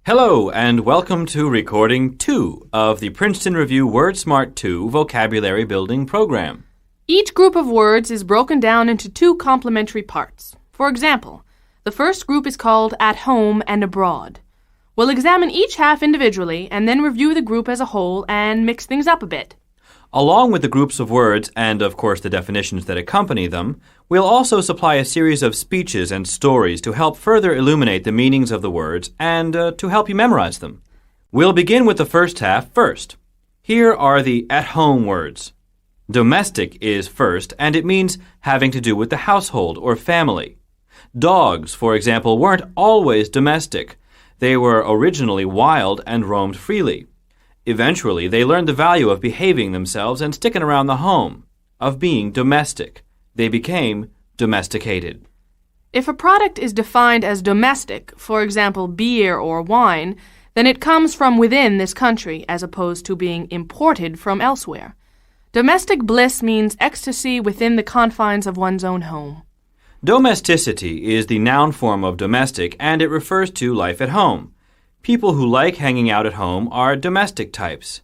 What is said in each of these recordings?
Hello, and welcome to Recording 2 of the Princeton Review WordSmart 2 Vocabulary Building Program. Each group of words is broken down into two complementary parts. For example, the first group is called At Home and Abroad. We'll examine each half individually and then review the group as a whole and mix things up a bit. Along with the groups of words and, of course, the definitions that accompany them, we'll also supply a series of speeches and stories to help further illuminate the meanings of the words and to help you memorize them. We'll begin with the first half first. Here are the at-home words. Domestic is first, and it means having to do with the household or family. Dogs, for example, weren't always domestic. They were originally wild and roamed freely. Eventually, they learned the value of behaving themselves and sticking around the home, of being domestic. They became domesticated. If a product is defined as domestic, for example, beer or wine, then it comes from within this country as opposed to being imported from elsewhere. Domestic bliss means ecstasy within the confines of one's own home. Domesticity is the noun form of domestic, and it refers to life at home. People who like hanging out at home are domestic types.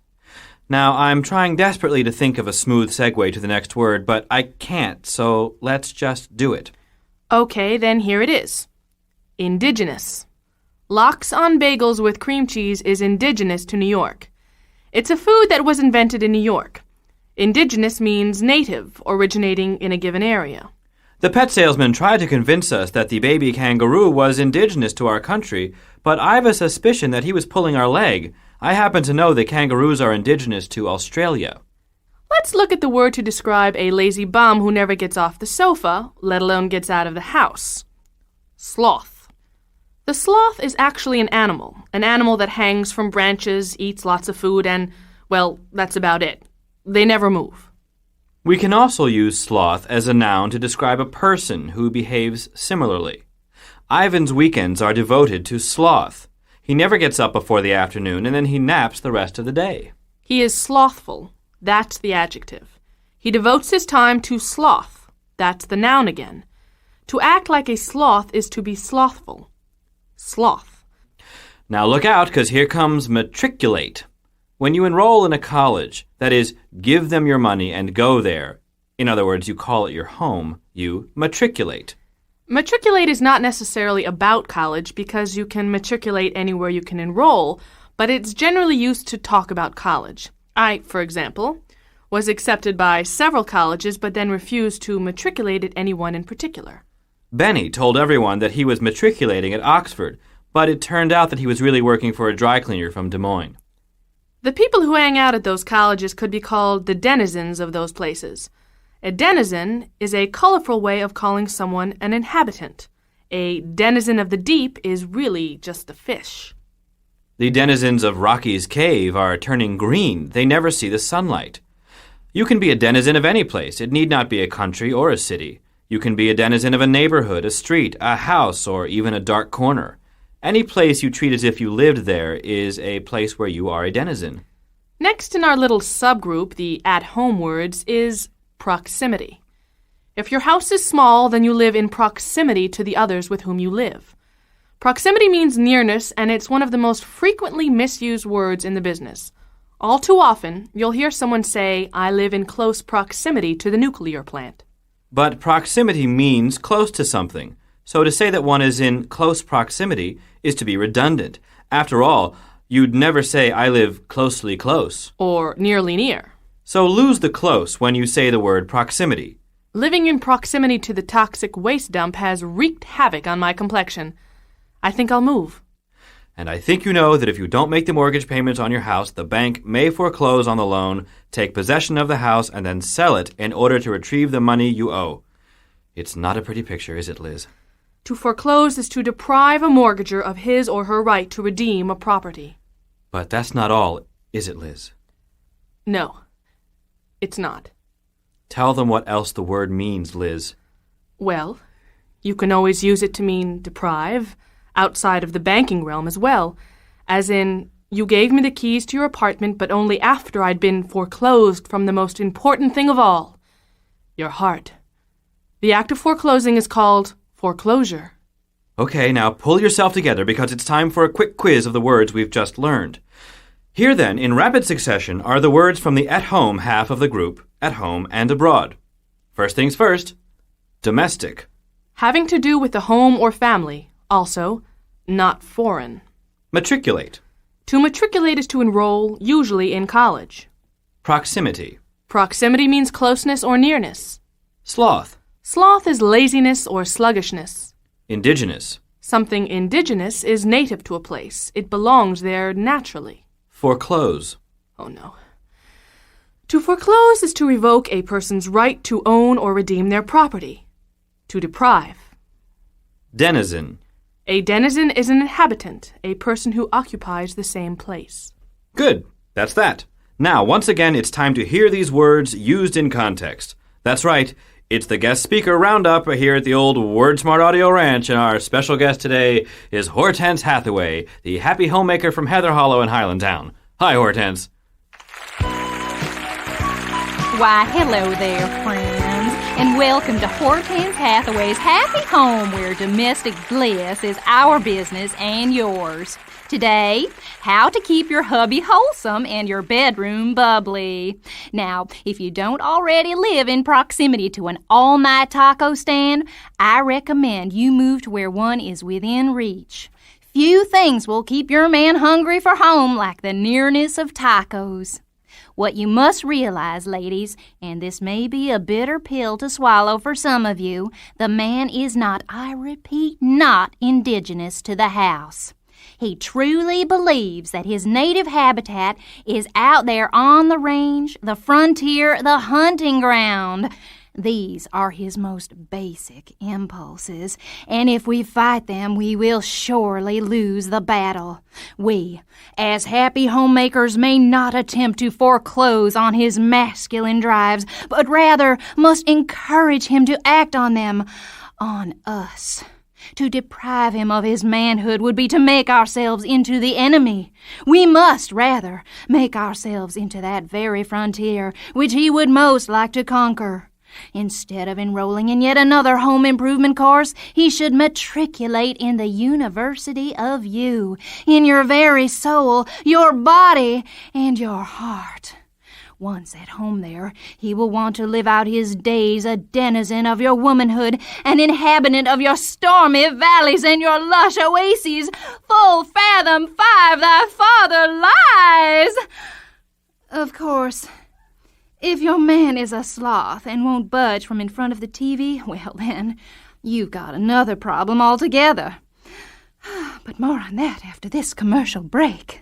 Now, I'm trying desperately to think of a smooth segue to the next word, but I can't, so let's just do it. Okay, then here it is. Indigenous. Lox on bagels with cream cheese is indigenous to New York. It's a food that was invented in New York. Indigenous means native, originating in a given area. The pet salesman tried to convince us that the baby kangaroo was indigenous to our country, but I've a suspicion that he was pulling our leg. I happen to know that kangaroos are indigenous to Australia. Let's look at the word to describe a lazy bum who never gets off the sofa, let alone gets out of the house. Sloth. The sloth is actually an animal that hangs from branches, eats lots of food, and, well, that's about it. They never move. We can also use sloth as a noun to describe a person who behaves similarly. Ivan's weekends are devoted to sloth. He never gets up before the afternoon, and then he naps the rest of the day. He is slothful. That's the adjective. He devotes his time to sloth. That's the noun again. To act like a sloth is to be slothful. Sloth. Now look out, because here comes matriculate. When you enroll in a college, that is, give them your money and go there, in other words, you call it your home, you matriculate. Matriculate is not necessarily about college because you can matriculate anywhere you can enroll, but it's generally used to talk about college. I, for example, was accepted by several colleges but then refused to matriculate at any one in particular. Benny told everyone that he was matriculating at Oxford, but it turned out that he was really working for a dry cleaner from Des Moines. The people who hang out at those colleges could be called the denizens of those places. A denizen is a colorful way of calling someone an inhabitant. A denizen of the deep is really just a fish. The denizens of Rocky's Cave are turning green. They never see the sunlight. You can be a denizen of any place. It need not be a country or a city. You can be a denizen of a neighborhood, a street, a house, or even a dark corner. Any place you treat as if you lived there is a place where you are a denizen. Next in our little subgroup, the at-home words, is proximity. If your house is small, then you live in proximity to the others with whom you live. Proximity means nearness, and it's one of the most frequently misused words in the business. All too often, you'll hear someone say, I live in close proximity to the nuclear plant. But proximity means close to something. So to say that one is in close proximity is to be redundant. After all, you'd never say, I live closely close. Or nearly near. So lose the close when you say the word proximity. Living in proximity to the toxic waste dump has wreaked havoc on my complexion. I think I'll move. And I think you know that if you don't make the mortgage payments on your house, the bank may foreclose on the loan, take possession of the house, and then sell it in order to retrieve the money you owe. It's not a pretty picture, is it, Liz? To foreclose is to deprive a mortgager of his or her right to redeem a property. But that's not all, is it, Liz? No, it's not. Tell them what else the word means, Liz. Well, you can always use it to mean deprive, outside of the banking realm as well, as in, you gave me the keys to your apartment, but only after I'd been foreclosed from the most important thing of all, your heart. The act of foreclosing is called foreclosure. Okay, now pull yourself together because it's time for a quick quiz of the words we've just learned. Here then, in rapid succession, are the words from the at-home half of the group, at home and abroad. First things first, domestic. Having to do with the home or family. Also, not foreign. Matriculate. To matriculate is to enroll, usually in college. Proximity. Proximity means closeness or nearness. Sloth. Sloth is laziness or sluggishness. Indigenous. Something indigenous is native to a place. It belongs there naturally. Foreclose. Oh no. To foreclose is to revoke a person's right to own or redeem their property. To deprive. Denizen. A denizen is an inhabitant, a person who occupies the same place. Good. That's that. Now, once again, it's time to hear these words used in context. That's right. It's the guest speaker roundup here at the old WordSmart Audio Ranch, and our special guest today is Hortense Hathaway, the happy homemaker from Heather Hollow in Highlandtown. Hi, Hortense. Why, hello there, friends, and welcome to Hortense Hathaway's Happy Home, where domestic bliss is our business and yours. Today, how to keep your hubby wholesome and your bedroom bubbly. Now, if you don't already live in proximity to an all-night taco stand, I recommend you move to where one is within reach. Few things will keep your man hungry for home like the nearness of tacos. What you must realize, ladies, and this may be a bitter pill to swallow for some of you, the man is not, I repeat, not indigenous to the house. He truly believes that his native habitat is out there on the range, the frontier, the hunting ground. These are his most basic impulses, and if we fight them, we will surely lose the battle. We, as happy homemakers, may not attempt to foreclose on his masculine drives, but rather must encourage him to act on them, on us. To deprive him of his manhood would be to make ourselves into the enemy. We must, rather, make ourselves into that very frontier which he would most like to conquer. Instead of enrolling in yet another home improvement course, he should matriculate in the University of You, in your very soul, your body, and your heart. Once at home there, he will want to live out his days a denizen of your womanhood, an inhabitant of your stormy valleys and your lush oases. Full fathom 5 thy father lies. Of course, if your man is a sloth and won't budge from in front of the TV, well then, you've got another problem altogether. But more on that after this commercial break.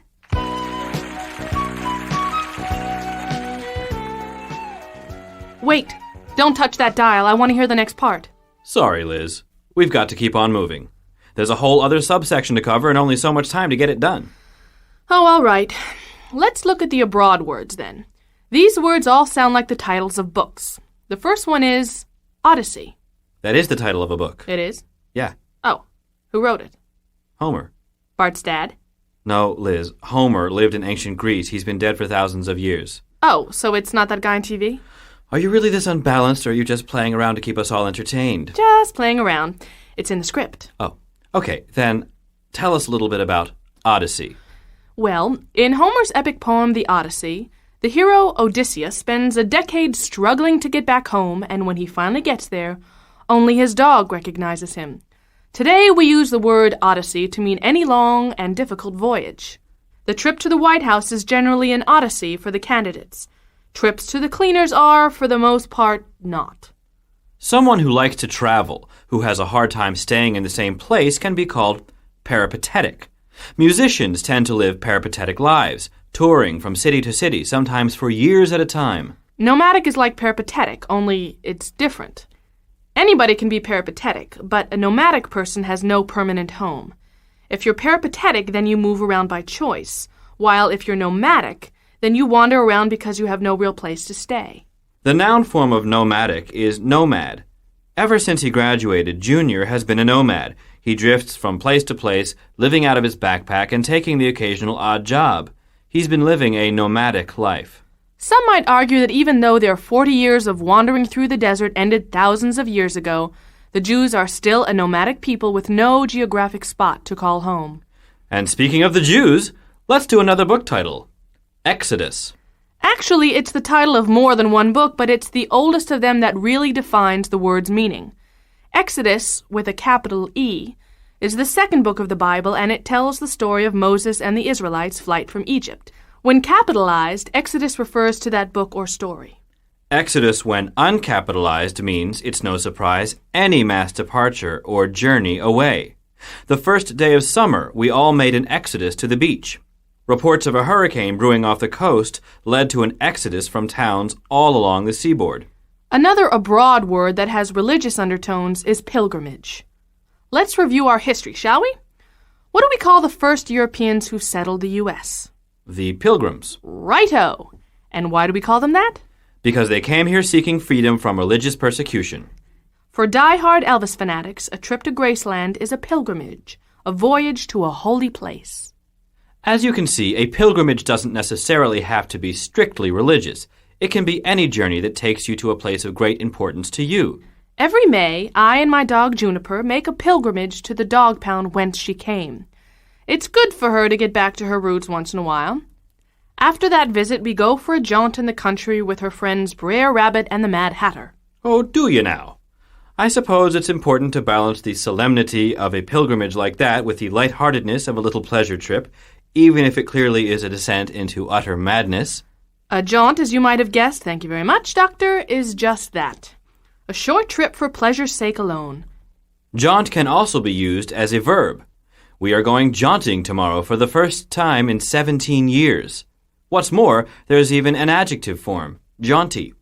Wait! Don't touch that dial. I want to hear the next part. Sorry, Liz. We've got to keep on moving. There's a whole other subsection to cover and only so much time to get it done. Oh, all right. Let's look at the abroad words then. These words all sound like the titles of books. The first one is Odyssey. That is the title of a book. It is? Yeah. Oh, who wrote it? Homer. Bart's dad? No, Liz. Homer lived in ancient Greece. He's been dead for thousands of years. Oh, so it's not that guy on TV? Are you really this unbalanced, or are you just playing around to keep us all entertained? Just playing around. It's in the script. Oh, okay. Then tell us a little bit about Odyssey. Well, in Homer's epic poem, The Odyssey, the hero Odysseus spends a decade struggling to get back home, and when he finally gets there, only his dog recognizes him. Today, we use the word Odyssey to mean any long and difficult voyage. The trip to the White House is generally an odyssey for the candidates. Trips to the cleaners are, for the most part, not. Someone who likes to travel, who has a hard time staying in the same place, can be called peripatetic. Musicians tend to live peripatetic lives, touring from city to city, sometimes for years at a time. Nomadic is like peripatetic, only it's different. Anybody can be peripatetic, but a nomadic person has no permanent home. If you're peripatetic, then you move around by choice, while if you're nomadic, then you wander around because you have no real place to stay. The noun form of nomadic is nomad. Ever since he graduated, Junior has been a nomad. He drifts from place to place, living out of his backpack and taking the occasional odd job. He's been living a nomadic life. Some might argue that even though their 40 years of wandering through the desert ended thousands of years ago, The Jews are still a nomadic people with no geographic spot to call home. And speaking of the Jews, let's do another book title. Exodus. Actually, it's the title of more than one book, but it's the oldest of them that really defines the word's meaning. Exodus, with a capital E, is the second book of the Bible, and it tells the story of Moses and the Israelites' flight from Egypt. When capitalized, Exodus refers to that book or story. Exodus, when uncapitalized, means, it's no surprise, any mass departure or journey away. The first day of summer, we all made an exodus to the beach. Reports of a hurricane brewing off the coast led to an exodus from towns all along the seaboard. Another abroad word that has religious undertones is pilgrimage. Let's review our history, shall we? What do we call the first Europeans who settled the U.S.? The Pilgrims. Righto! And why do we call them that? Because they came here seeking freedom from religious persecution. For die-hard Elvis fanatics, a trip to Graceland is a pilgrimage, a voyage to a holy place. As you can see, a pilgrimage doesn't necessarily have to be strictly religious. It can be any journey that takes you to a place of great importance to you. Every May, I and my dog Juniper make a pilgrimage to the dog pound whence she came. It's good for her to get back to her roots once in a while. After that visit, we go for a jaunt in the country with her friends Brer Rabbit and the Mad Hatter. Oh, do you now? I suppose it's important to balance the solemnity of a pilgrimage like that with the lightheartedness of a little pleasure trip, even if it clearly is a descent into utter madness. A jaunt, as you might have guessed, thank you very much, Doctor, is just that. A short trip for pleasure's sake alone. Jaunt can also be used as a verb. We are going jaunting tomorrow for the first time in 17 years. What's more, there's even an adjective form, jaunty.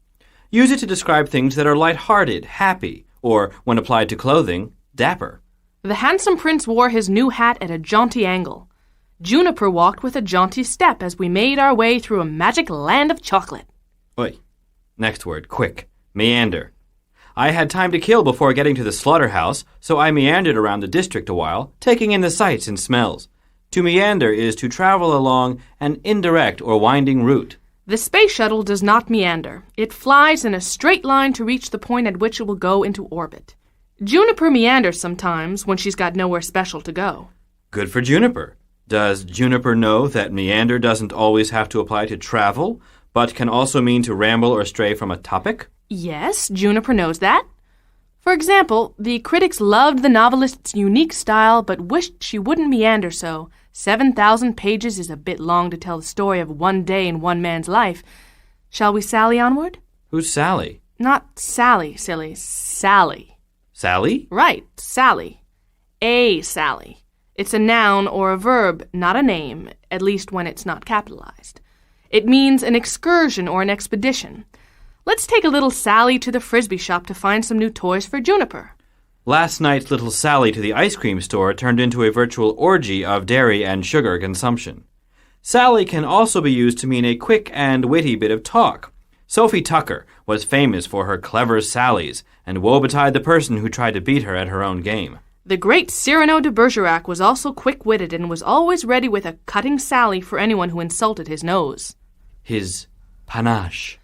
Use it to describe things that are light-hearted, happy, or, when applied to clothing, dapper. The handsome prince wore his new hat at a jaunty angle. Juniper walked with a jaunty step as we made our way through a magic land of chocolate. Oi. Next word, quick. Meander. I had time to kill before getting to the slaughterhouse, so I meandered around the district a while, taking in the sights and smells. To meander is to travel along an indirect or winding route. The space shuttle does not meander. It flies in a straight line to reach the point at which it will go into orbit. Juniper meanders sometimes when she's got nowhere special to go. Good for Juniper. Does Juniper know that meander doesn't always have to apply to travel, but can also mean to ramble or stray from a topic? Yes, Juniper knows that. For example, the critics loved the novelist's unique style but wished she wouldn't meander so. 7,000 pages is a bit long to tell the story of one day in one man's life. Shall we sally onward? Who's Sally? Not Sally, silly. Sally. Sally? Right, Sally. A Sally. It's a noun or a verb, not a name, at least when it's not capitalized. It means an excursion or an expedition. Let's take a little Sally to the Frisbee shop to find some new toys for Juniper. Last night's little Sally to the ice cream store turned into a virtual orgy of dairy and sugar consumption. Sally can also be used to mean a quick and witty bit of talk. Sophie Tucker was famous for her clever sallies, and woe betide the person who tried to beat her at her own game. The great Cyrano de Bergerac was also quick-witted and was always ready with a cutting sally for anyone who insulted his nose. His panache.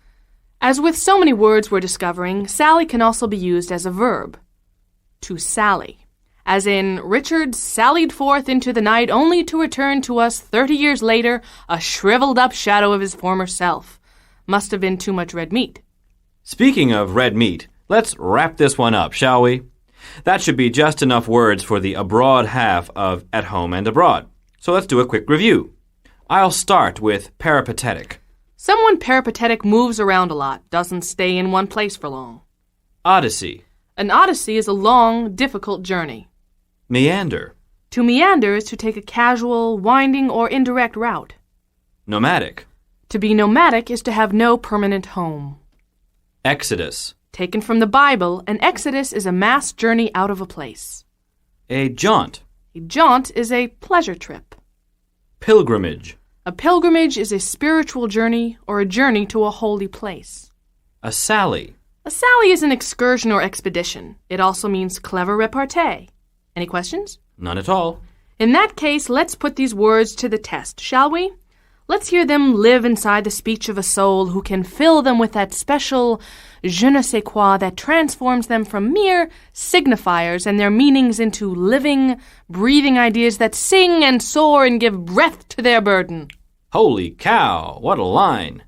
As with so many words we're discovering, sally can also be used as a verb. To sally. As in, Richard sallied forth into the night only to return to us 30 years later, a shriveled-up shadow of his former self. Must have been too much red meat. Speaking of red meat, let's wrap this one up, shall we? That should be just enough words for the abroad half of At Home and Abroad. So let's do a quick review. I'll start with peripatetic. Someone peripatetic moves around a lot, doesn't stay in one place for long. Odyssey. An odyssey is a long, difficult journey. Meander. To meander is to take a casual, winding, or indirect route. Nomadic. To be nomadic is to have no permanent home. Exodus. Taken from the Bible, an exodus is a mass journey out of a place. A jaunt. A jaunt is a pleasure trip. Pilgrimage. A pilgrimage is a spiritual journey or a journey to a holy place. A sally. A sally is an excursion or expedition. It also means clever repartee. Any questions? None at all. In that case, let's put these words to the test, shall we? Let's hear them live inside the speech of a soul who can fill them with that special je ne sais quoi that transforms them from mere signifiers and their meanings into living, breathing ideas that sing and soar and give breath to their burden. Holy cow, what a line!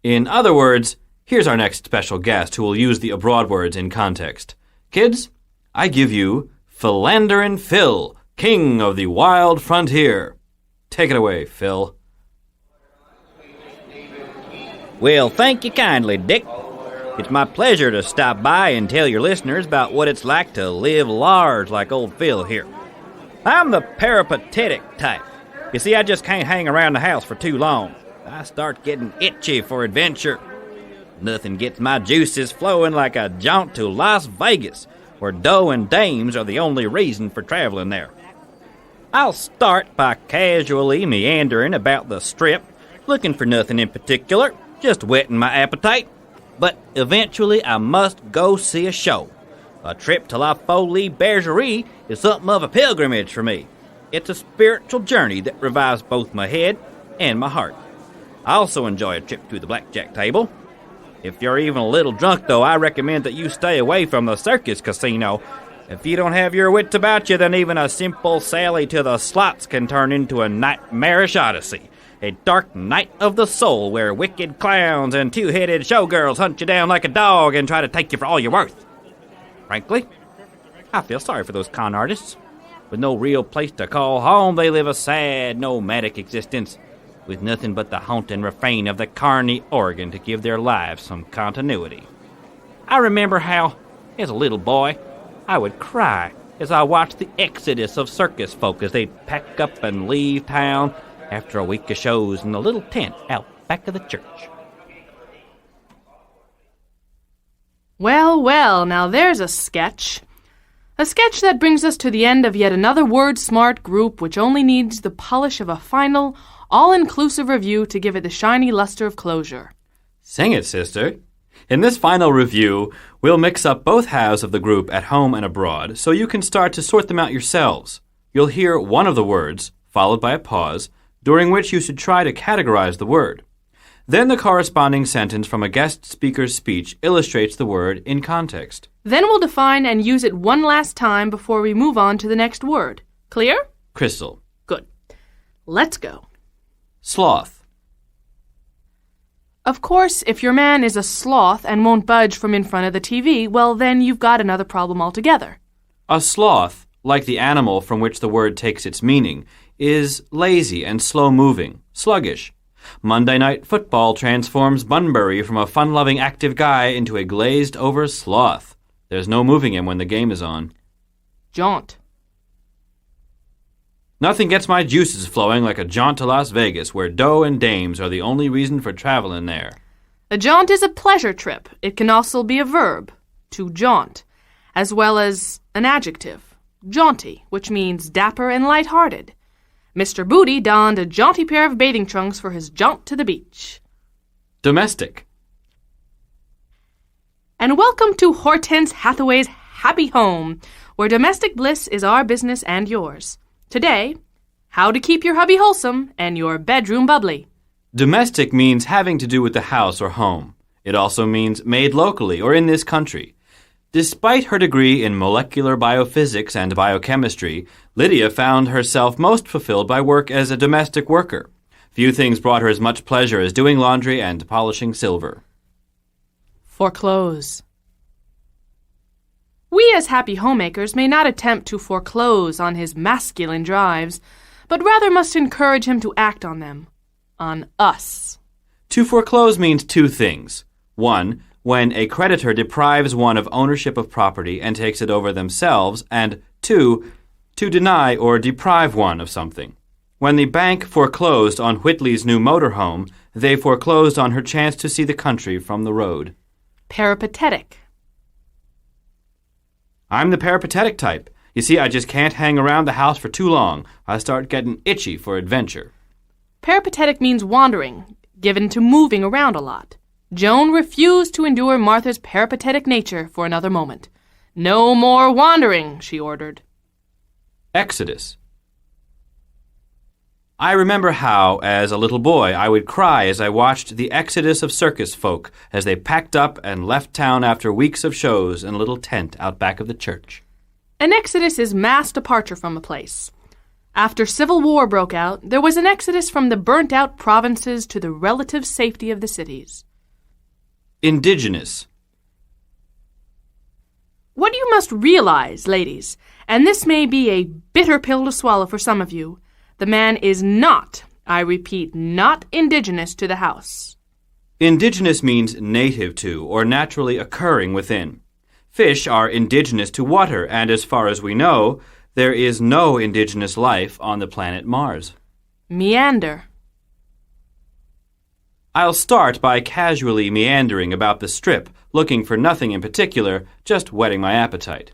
In other words, here's our next special guest who will use the abroad words in context. Kids, I give you Philanderin' Phil, king of the wild frontier. Take it away, Phil. Well, thank you kindly, Dick. It's my pleasure to stop by and tell your listeners about what it's like to live large like old Phil here. I'm the peripatetic type. You see, I just can't hang around the house for too long. I start getting itchy for adventure. Nothing gets my juices flowing like a jaunt to Las Vegas, where dough and dames are the only reason for traveling there. I'll start by casually meandering about the Strip, looking for nothing in particular, just whetting my appetite. But eventually I must go see a show. A trip to La Folie Bergerie is something of a pilgrimage for me. It's a spiritual journey that revives both my head and my heart. I also enjoy a trip to the blackjack table. If you're even a little drunk, though, I recommend that you stay away from the circus casino. If you don't have your wits about you, then even a simple sally to the slots can turn into a nightmarish odyssey. A dark night of the soul where wicked clowns and two-headed showgirls hunt you down like a dog and try to take you for all you're worth. Frankly, I feel sorry for those con artists. With no real place to call home, they live a sad, nomadic existence, with nothing but the haunting refrain of the Carney organ to give their lives some continuity. I remember how, as a little boy, I would cry as I watched the exodus of circus folk as they'd pack up and leave town after a week of shows in a little tent out back of the church. Well, well, now there's a sketch. A sketch that brings us to the end of yet another word-smart group which only needs the polish of a final, all-inclusive review to give it the shiny luster of closure. Sing it, sister. In this final review, we'll mix up both halves of the group at home and abroad so you can start to sort them out yourselves. You'll hear one of the words, followed by a pause, during which you should try to categorize the word. Then the corresponding sentence from a guest speaker's speech illustrates the word in context. Then we'll define and use it one last time before we move on to the next word. Clear? Crystal. Good. Let's go. Sloth. Of course, if your man is a sloth and won't budge from in front of the TV, well, then you've got another problem altogether. A sloth, like the animal from which the word takes its meaning, is lazy and slow-moving, sluggish. Monday Night Football transforms Bunbury from a fun-loving active guy into a glazed-over sloth. There's no moving him when the game is on. Jaunt. Nothing gets my juices flowing like a jaunt to Las Vegas, where dough and dames are the only reason for traveling there. A jaunt is a pleasure trip. It can also be a verb, to jaunt, as well as an adjective, jaunty, which means dapper and light-hearted. Mr. Booty donned a jaunty pair of bathing trunks for his jaunt to the beach. Domestic. And welcome to Hortense Hathaway's Happy Home, where domestic bliss is our business and yours. Today, how to keep your hubby wholesome and your bedroom bubbly. Domestic means having to do with the house or home. It also means made locally or in this country. Despite her degree in molecular biophysics and biochemistry, Lydia found herself most fulfilled by work as a domestic worker. Few things brought her as much pleasure as doing laundry and polishing silver. Foreclose. We as happy homemakers may not attempt to foreclose on his masculine drives, but rather must encourage him to act on them. On us. To foreclose means two things. One, when a creditor deprives one of ownership of property and takes it over themselves, and two, to deny or deprive one of something. When the bank foreclosed on Whitley's new motorhome, they foreclosed on her chance to see the country from the road. Peripatetic. I'm the peripatetic type. You see, I just can't hang around the house for too long. I start getting itchy for adventure. Peripatetic means wandering, given to moving around a lot. Joan refused to endure Martha's peripatetic nature for another moment. No more wandering, she ordered. Exodus. I remember how, as a little boy, I would cry as I watched the exodus of circus folk as they packed up and left town after weeks of shows in a little tent out back of the church. An exodus is mass departure from a place. After Civil War broke out, there was an exodus from the burnt-out provinces to the relative safety of the cities. Indigenous. What you must realize, ladies, and this may be a bitter pill to swallow for some of you, the man is not, I repeat, not indigenous to the house. Indigenous means native to or naturally occurring within. Fish are indigenous to water, and as far as we know, there is no indigenous life on the planet Mars. Meander. I'll start by casually meandering about the strip, looking for nothing in particular, just whetting my appetite.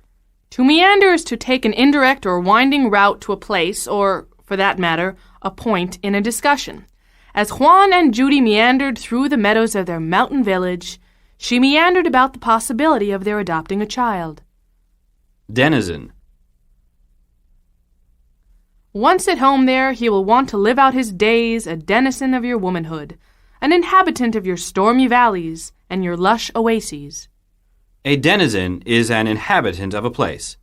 To meander is to take an indirect or winding route to a place, or, for that matter, a point in a discussion. As Juan and Judy meandered through the meadows of their mountain village, she meandered about the possibility of their adopting a child. Denizen. Once at home there, he will want to live out his days a denizen of your womanhood, an inhabitant of your stormy valleys and your lush oases. A denizen is an inhabitant of a place.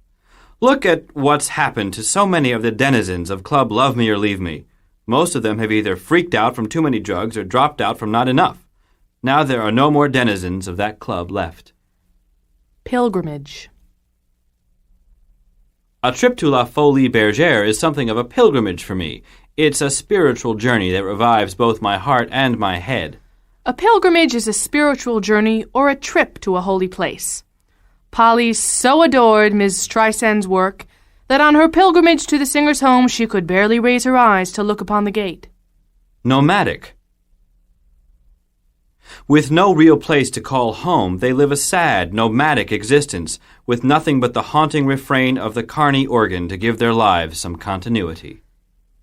Look at what's happened to so many of the denizens of Club Love Me or Leave Me. Most of them have either freaked out from too many drugs or dropped out from not enough. Now there are no more denizens of that club left. Pilgrimage. A trip to La Folie Bergère is something of a pilgrimage for me. It's a spiritual journey that revives both my heart and my head. A pilgrimage is a spiritual journey or a trip to a holy place. Polly so adored Ms. Streisand's work that on her pilgrimage to the singer's home she could barely raise her eyes to look upon the gate. Nomadic. With no real place to call home, they live a sad, nomadic existence, with nothing but the haunting refrain of the Carney organ to give their lives some continuity.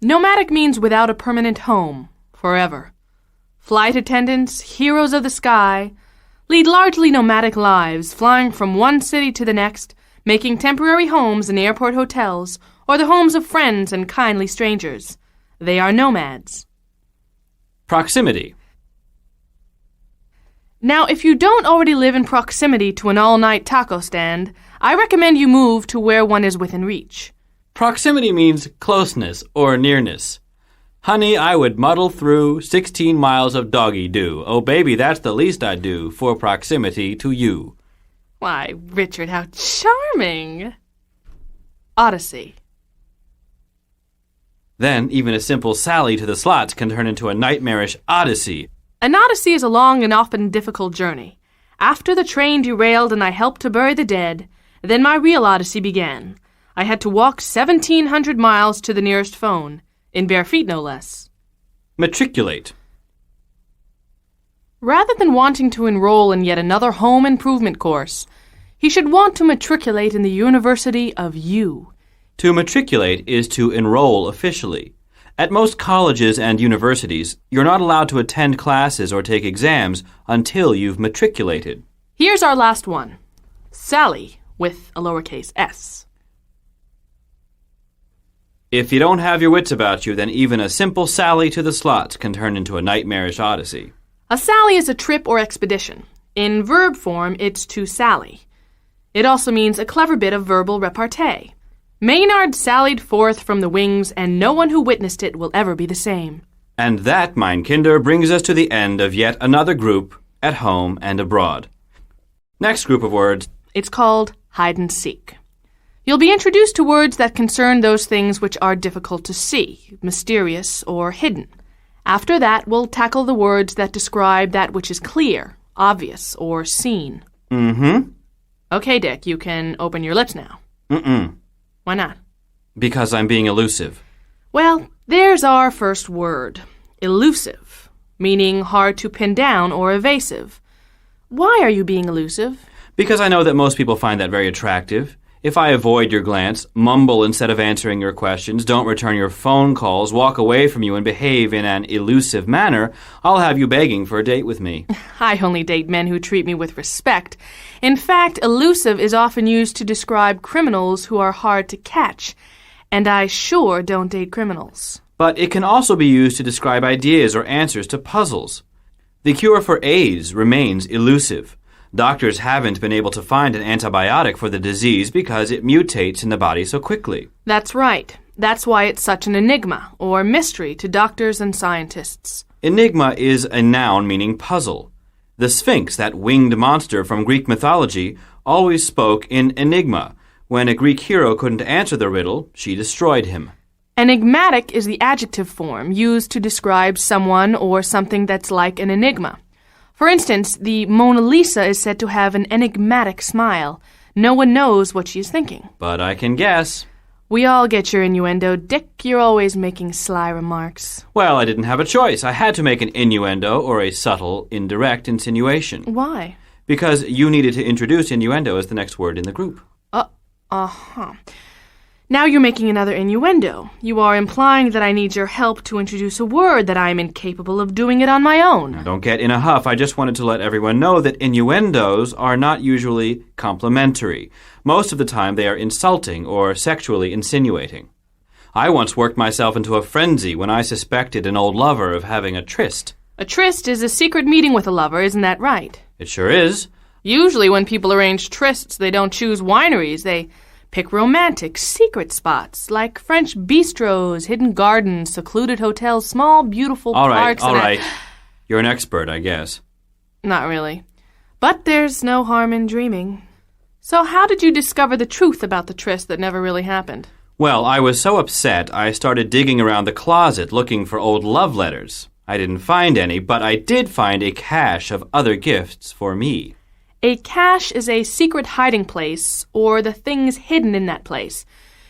Nomadic means without a permanent home, forever. Flight attendants, heroes of the sky, lead largely nomadic lives, flying from one city to the next, making temporary homes in airport hotels or the homes of friends and kindly strangers. They are nomads. Proximity. Now, if you don't already live in proximity to an all-night taco stand, I recommend you move to where one is within reach. Proximity means closeness or nearness. Honey, I would muddle through 16 miles of doggy-do. Oh, baby, that's the least I'd do for proximity to you. Why, Richard, how charming! Odyssey. Then, even a simple sally to the slots can turn into a nightmarish odyssey. An odyssey is a long and often difficult journey. After the train derailed and I helped to bury the dead, then my real odyssey began. I had to walk 1,700 miles to the nearest phone, in bare feet no less. Matriculate. Rather than wanting to enroll in yet another home improvement course, he should want to matriculate in the University of You. To matriculate is to enroll officially. At most colleges and universities, you're not allowed to attend classes or take exams until you've matriculated. Here's our last one. Sally, with a lowercase s. If you don't have your wits about you, then even a simple sally to the slots can turn into a nightmarish odyssey. A sally is a trip or expedition. In verb form, it's to sally. It also means a clever bit of verbal repartee. Maynard sallied forth from the wings, and no one who witnessed it will ever be the same. And that, mein Kinder, brings us to the end of yet another group, at home and abroad. Next group of words. It's called hide and seek. You'll be introduced to words that concern those things which are difficult to see, mysterious, or hidden. After that, we'll tackle the words that describe that which is clear, obvious, or seen. Mm-hmm. Okay, Dick, you can open your lips now. Mm-mm. Why not? Because I'm being elusive. Well, there's our first word. Elusive, meaning hard to pin down or evasive. Why are you being elusive? Because I know that most people find that very attractive. If I avoid your glance, mumble instead of answering your questions, don't return your phone calls, walk away from you, and behave in an elusive manner, I'll have you begging for a date with me. I only date men who treat me with respect. In fact, elusive is often used to describe criminals who are hard to catch, and I sure don't date criminals. but it can also be used to describe ideas or answers to puzzles. The cure for AIDS remains elusive. Doctors haven't been able to find an antibiotic for the disease because it mutates in the body so quickly. That's right. That's why it's such an enigma, or mystery, to doctors and scientists. Enigma is a noun meaning puzzle. The Sphinx, that winged monster from Greek mythology, always spoke in enigma. When a Greek hero couldn't answer the riddle, she destroyed him. Enigmatic is the adjective form used to describe someone or something that's like an enigma. For instance, the Mona Lisa is said to have an enigmatic smile. No one knows what she's thinking. But I can guess. We all get your innuendo, Dick. You're always making sly remarks. Well, I didn't have a choice. I had to make an innuendo or a subtle, indirect insinuation. Why? Because you needed to introduce innuendo as the next word in the group. Uh-huh. Now you're making another innuendo. You are implying that I need your help to introduce a word that I am incapable of doing it on my own. Now, don't get in a huff. I just wanted to let everyone know that innuendos are not usually complimentary. Most of the time they are insulting or sexually insinuating. I once worked myself into a frenzy when I suspected an old lover of having a tryst. A tryst is a secret meeting with a lover, isn't that right? It sure is. Usually when people arrange trysts, they don't choose wineries. They pick romantic, secret spots, like French bistros, hidden gardens, secluded hotels, small, beautiful parks. All right. You're an expert, I guess. Not really. But there's no harm in dreaming. So how did you discover the truth about the tryst that never really happened? Well, I was so upset, I started digging around the closet looking for old love letters. I didn't find any, but I did find a cache of other gifts for me. A cache is a secret hiding place, or the things hidden in that place.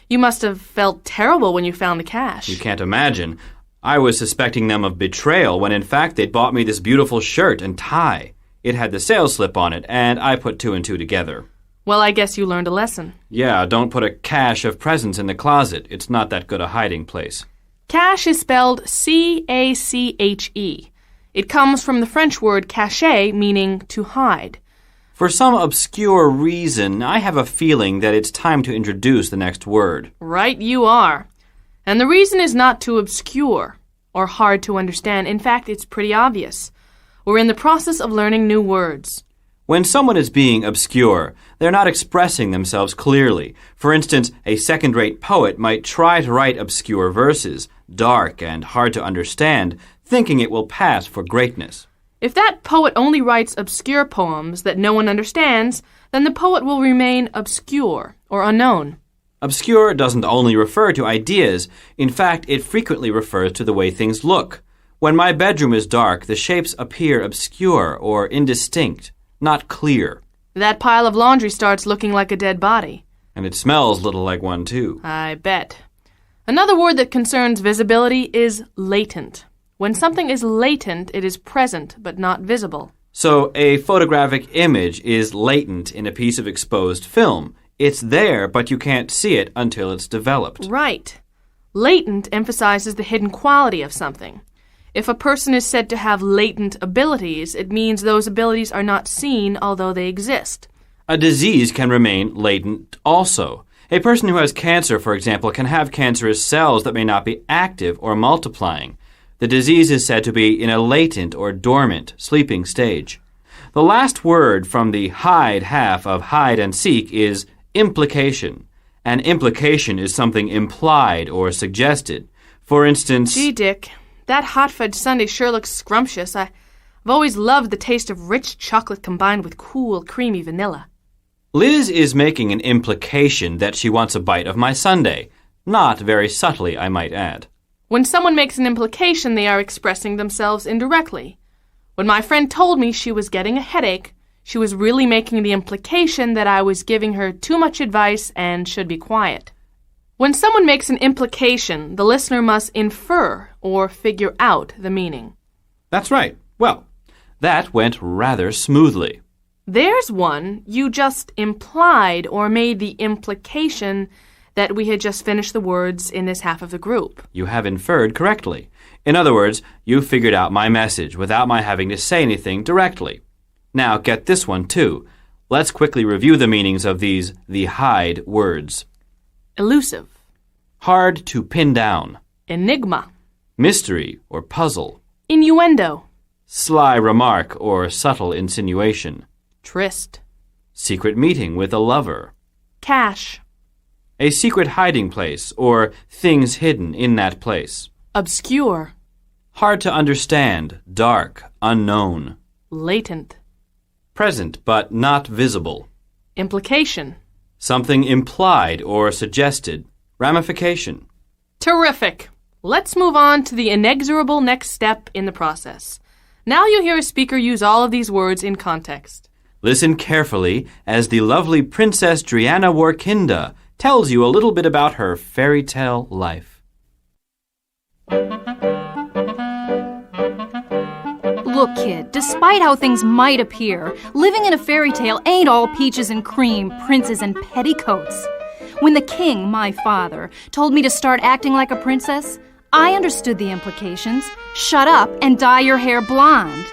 You must have felt terrible when you found the cache. You can't imagine. I was suspecting them of betrayal when in fact they'd bought me this beautiful shirt and tie. It had the sales slip on it, and I put two and two together. Well, I guess you learned a lesson. Yeah, don't put a cache of presents in the closet. It's not that good a hiding place. Cache is spelled C-A-C-H-E. It comes from the French word cacher, meaning to hide. For some obscure reason, I have a feeling that it's time to introduce the next word. Right you are. And the reason is not too obscure or hard to understand. In fact, it's pretty obvious. We're in the process of learning new words. When someone is being obscure, they're not expressing themselves clearly. For instance, a second-rate poet might try to write obscure verses, dark and hard to understand, thinking it will pass for greatness. If that poet only writes obscure poems that no one understands, then the poet will remain obscure or unknown. Obscure doesn't only refer to ideas. In fact, it frequently refers to the way things look. When my bedroom is dark, the shapes appear obscure or indistinct, not clear. That pile of laundry starts looking like a dead body. And it smells a little like one, too. I bet. Another word that concerns visibility is latent. When something is latent, it is present but not visible. So a photographic image is latent in a piece of exposed film. It's there, but you can't see it until it's developed. Right. Latent emphasizes the hidden quality of something. If a person is said to have latent abilities, it means those abilities are not seen, although they exist. A disease can remain latent also. A person who has cancer, for example, can have cancerous cells that may not be active or multiplying. The disease is said to be in a latent or dormant, sleeping stage. The last word from the hide half of hide and seek is implication. An implication is something implied or suggested. For instance... Gee, Dick, that hot fudge sundae sure looks scrumptious. I've always loved the taste of rich chocolate combined with cool, creamy vanilla. Liz is making an implication that she wants a bite of my sundae. Not very subtly, I might add. When someone makes an implication, they are expressing themselves indirectly. When my friend told me she was getting a headache, she was really making the implication that I was giving her too much advice and should be quiet. When someone makes an implication, the listener must infer or figure out the meaning. That's right. Well, that went rather smoothly. There's one. You just implied or made the implication that we had just finished the words in this half of the group. You have inferred correctly. In other words, you figured out my message without my having to say anything directly. Now get this one too. Let's quickly review the meanings of these the hide words. Elusive. Hard to pin down. Enigma. mystery or puzzle, innuendo, sly remark or subtle insinuation, tryst, secret meeting with a lover, cache, a secret hiding place or things hidden in that place, obscure, hard to understand, dark, unknown, latent, present but not visible, implication. something implied or suggested, ramification. Terrific! Let's move on to the inexorable next step in the process. Now you hear a speaker use all of these words in context. Listen carefully as the lovely Princess Driana Warkinda tells you a little bit about her fairy tale life. Look, kid, despite how things might appear, living in a fairy tale ain't all peaches and cream, princes and petticoats. When the king, my father, told me to start acting like a princess, I understood the implications. Shut up and dye your hair blonde.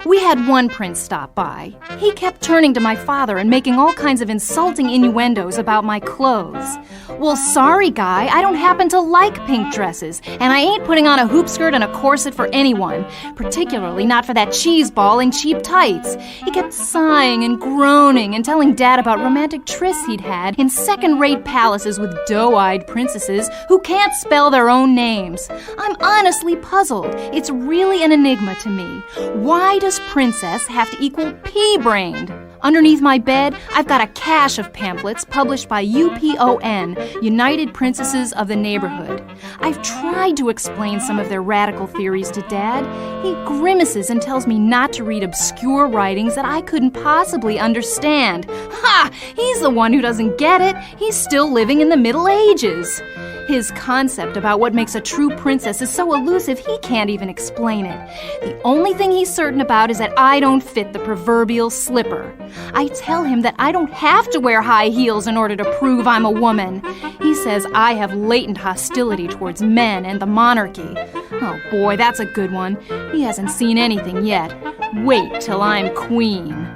We had one prince stop by. He kept turning to my father and making all kinds of insulting innuendos about my clothes. Well, sorry, guy, I don't happen to like pink dresses, and I ain't putting on a hoop skirt and a corset for anyone, particularly not for that cheese ball in cheap tights. He kept sighing and groaning and telling Dad about romantic trysts he'd had in second-rate palaces with doe-eyed princesses who can't spell their own names. I'm honestly puzzled. It's really an enigma to me. Why does princess have to equal pea-brained? Underneath my bed, I've got a cache of pamphlets published by UPON, United Princesses of the Neighborhood. I've tried to explain some of their radical theories to Dad. He grimaces and tells me not to read obscure writings that I couldn't possibly understand. Ha! He's the one who doesn't get it. He's still living in the Middle Ages. His concept about what makes a true princess is so elusive he can't even explain it. The only thing he's certain about is that I don't fit the proverbial slipper. I tell him that I don't have to wear high heels in order to prove I'm a woman. He says I have latent hostility towards men and the monarchy. Oh boy, that's a good one. He hasn't seen anything yet. Wait till I'm queen.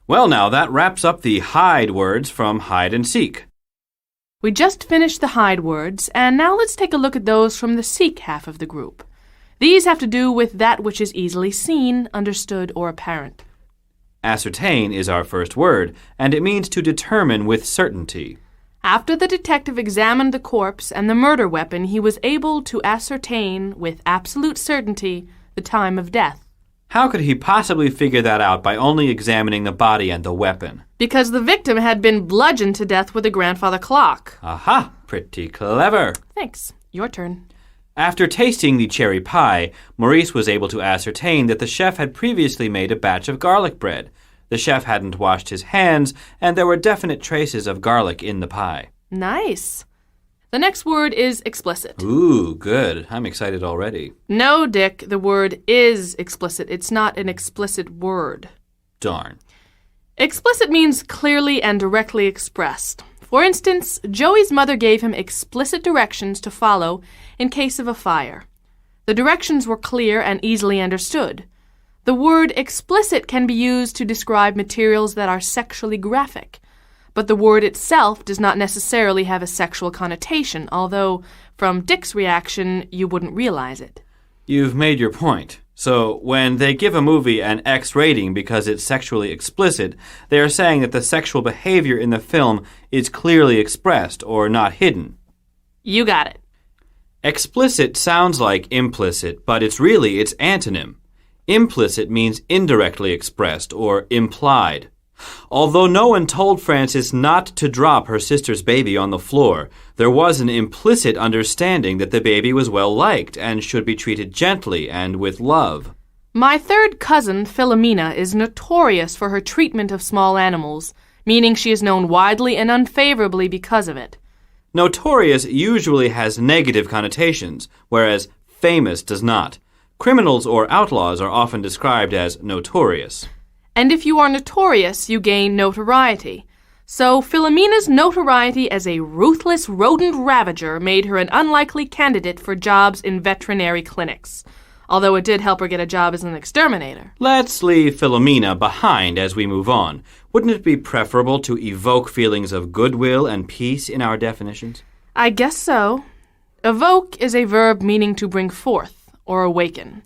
Well, now, that wraps up the hide words from hide and seek. We just finished the hide words, and now let's take a look at those from the seek half of the group. These have to do with that which is easily seen, understood, or apparent. Ascertain is our first word, and it means to determine with certainty. After the detective examined the corpse and the murder weapon, he was able to ascertain with absolute certainty the time of death. How could he possibly figure that out by only examining the body and the weapon? Because the victim had been bludgeoned to death with a grandfather clock. Aha! Pretty clever. Thanks. Your turn. After tasting the cherry pie, Maurice was able to ascertain that the chef had previously made a batch of garlic bread. The chef hadn't washed his hands, and there were definite traces of garlic in the pie. Nice. The next word is explicit. Ooh, good. I'm excited already. No, Dick, the word is explicit. It's not an explicit word. Darn. Explicit means clearly and directly expressed. For instance, Joey's mother gave him explicit directions to follow in case of a fire. The directions were clear and easily understood. The word explicit can be used to describe materials that are sexually graphic, but the word itself does not necessarily have a sexual connotation, although, from Dick's reaction, you wouldn't realize it. You've made your point. So, when they give a movie an X rating because it's sexually explicit, they are saying that the sexual behavior in the film is clearly expressed or not hidden. You got it. Explicit sounds like implicit, but it's really its antonym. Implicit means indirectly expressed or implied. Although no one told Frances not to drop her sister's baby on the floor, there was an implicit understanding that the baby was well liked and should be treated gently and with love. My third cousin, Philomena, is notorious for her treatment of small animals, meaning she is known widely and unfavorably because of it. Notorious usually has negative connotations, whereas famous does not. Criminals or outlaws are often described as notorious. And if you are notorious, you gain notoriety. So Philomena's notoriety as a ruthless rodent ravager made her an unlikely candidate for jobs in veterinary clinics, although it did help her get a job as an exterminator. Let's leave Philomena behind as we move on. Wouldn't it be preferable to evoke feelings of goodwill and peace in our definitions? I guess so. Evoke is a verb meaning to bring forth or awaken.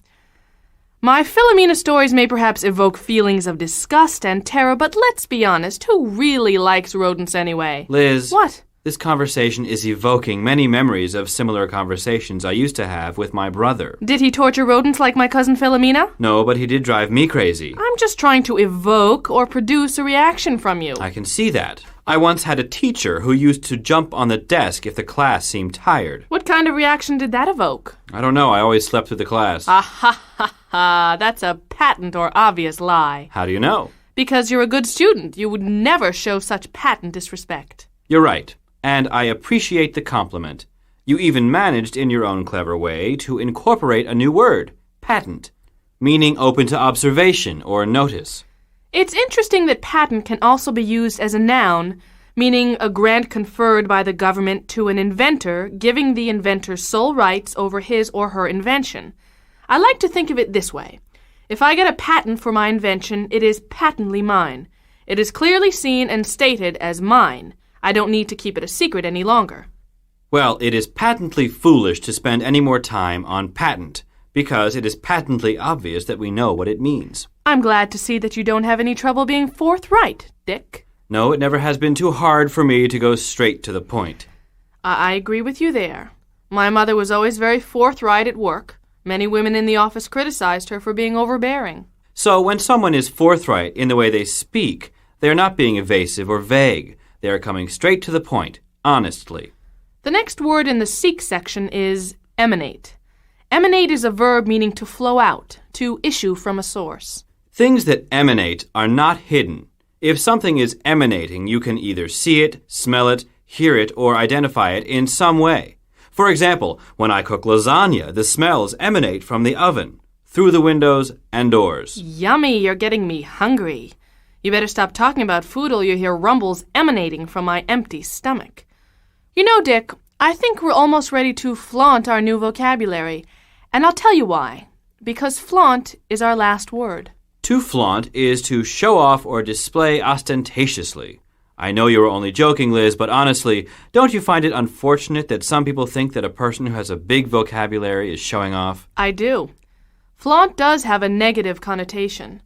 My Philomena stories may perhaps evoke feelings of disgust and terror, but let's be honest, who really likes rodents anyway? Liz. What? This conversation is evoking many memories of similar conversations I used to have with my brother. Did he torture rodents like my cousin Philomena? No, but he did drive me crazy. I'm just trying to evoke or produce a reaction from you. I can see that. I once had a teacher who used to jump on the desk if the class seemed tired. What kind of reaction did that evoke? I don't know. I always slept through the class. Ah ha ha ha. That's a patent or obvious lie. How do you know? Because you're a good student. You would never show such patent disrespect. You're right. And I appreciate the compliment. You even managed, in your own clever way, to incorporate a new word, patent, meaning open to observation or notice. It's interesting that patent can also be used as a noun, meaning a grant conferred by the government to an inventor, giving the inventor sole rights over his or her invention. I like to think of it this way. If I get a patent for my invention, it is patently mine. It is clearly seen and stated as mine. I don't need to keep it a secret any longer. Well, it is patently foolish to spend any more time on patent, because it is patently obvious that we know what it means. I'm glad to see that you don't have any trouble being forthright, Dick. No, it never has been too hard for me to go straight to the point. I agree with you there. My mother was always very forthright at work. Many women in the office criticized her for being overbearing. So when someone is forthright in the way they speak, they are not being evasive or vague. They are coming straight to the point, honestly. The next word in the seek section is emanate. Emanate is a verb meaning to flow out, to issue from a source. Things that emanate are not hidden. If something is emanating, you can either see it, smell it, hear it, or identify it in some way. For example, when I cook lasagna, the smells emanate from the oven, through the windows and doors. Yummy, you're getting me hungry. You better stop talking about food or you'll hear rumbles emanating from my empty stomach. You know, Dick, I think we're almost ready to flaunt our new vocabulary, and I'll tell you why. Because flaunt is our last word. To flaunt is to show off or display ostentatiously. I know you were only joking, Liz, but honestly, don't you find it unfortunate that some people think that a person who has a big vocabulary is showing off? I do. Flaunt does have a negative connotation.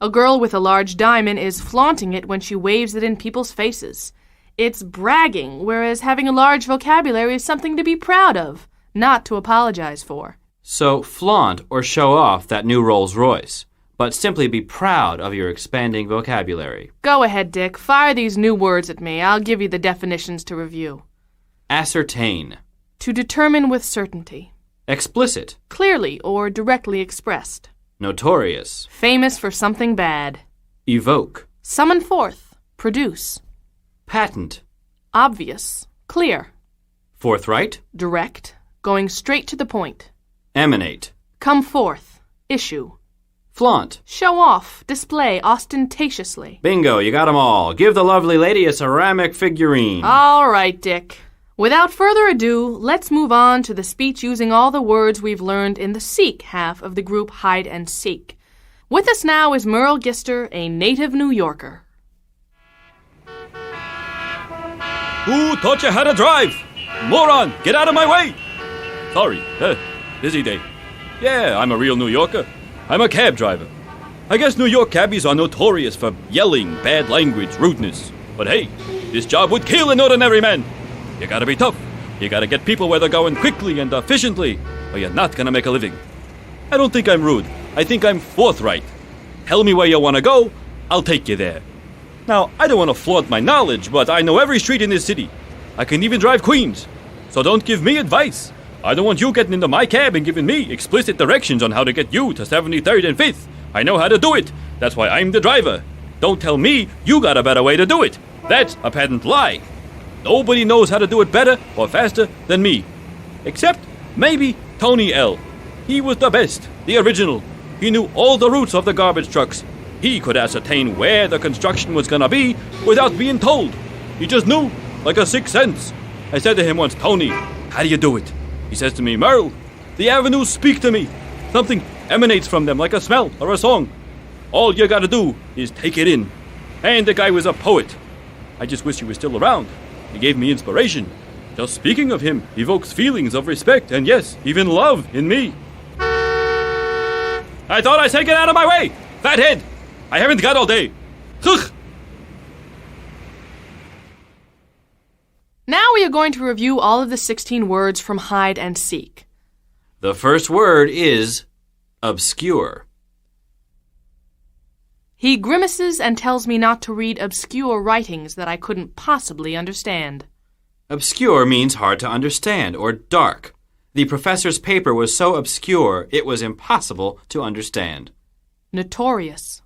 A girl with a large diamond is flaunting it when she waves it in people's faces. It's bragging, whereas having a large vocabulary is something to be proud of, not to apologize for. So flaunt or show off that new Rolls Royce, but simply be proud of your expanding vocabulary. Go ahead, Dick. Fire these new words at me. I'll give you the definitions to review. Ascertain. To determine with certainty. Explicit. Clearly or directly expressed. Notorious. Famous for something bad. Evoke. Summon forth. Produce. Patent. Obvious. Clear. Forthright. Direct. Going straight to the point. Emanate. Come forth. Issue. Flaunt. Show off. Display ostentatiously. Bingo, you got 'em all. Give the lovely lady a ceramic figurine. All right, Dick. Without further ado, let's move on to the speech using all the words we've learned in the seek half of the group Hide and Seek. With us now is Merle Gister, a native New Yorker. Who taught you how to drive? Moron, get out of my way! Sorry, busy day. Yeah, I'm a real New Yorker. I'm a cab driver. I guess New York cabbies are notorious for yelling, bad language, rudeness. But hey, this job would kill an ordinary man. You gotta be tough. You gotta get people where they're going quickly and efficiently, or you're not gonna make a living. I don't think I'm rude. I think I'm forthright. Tell me where you wanna go, I'll take you there. Now, I don't want to flaunt my knowledge, but I know every street in this city. I can even drive Queens. So don't give me advice. I don't want you getting into my cab and giving me explicit directions on how to get you to 73rd and 5th. I know how to do it. That's why I'm the driver. Don't tell me you got a better way to do it. That's a patent lie. Nobody knows how to do it better or faster than me. Except maybe Tony L. He was the best, the original. He knew all the routes of the garbage trucks. He could ascertain where the construction was gonna be without being told. He just knew, like a sixth sense. I said to him once, Tony, how do you do it? He says to me, Merle, the avenues speak to me. Something emanates from them like a smell or a song. All you gotta do is take it in. And the guy was a poet. I just wish he was still around. He gave me inspiration. Just speaking of him evokes feelings of respect and, yes, even love in me. I thought I said get out of my way! Fathead! I haven't got all day. Ugh. Now we are going to review all of the 16 words from hide and seek. The first word is obscure. He grimaces and tells me not to read obscure writings that I couldn't possibly understand. Obscure means hard to understand or dark. The professor's paper was so obscure it was impossible to understand. Notorious.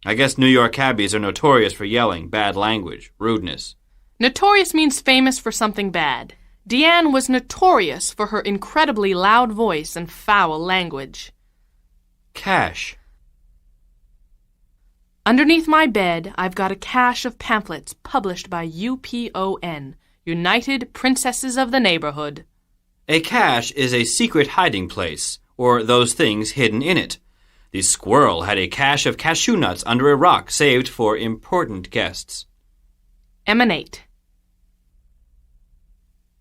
I guess New York cabbies are notorious for yelling, bad language, rudeness. Notorious means famous for something bad. Deanne was notorious for her incredibly loud voice and foul language. Cache. Underneath my bed, I've got a cache of pamphlets published by UPON, United Princesses of the Neighborhood. A cache is a secret hiding place, or those things hidden in it. The squirrel had a cache of cashew nuts under a rock saved for important guests. Emanate.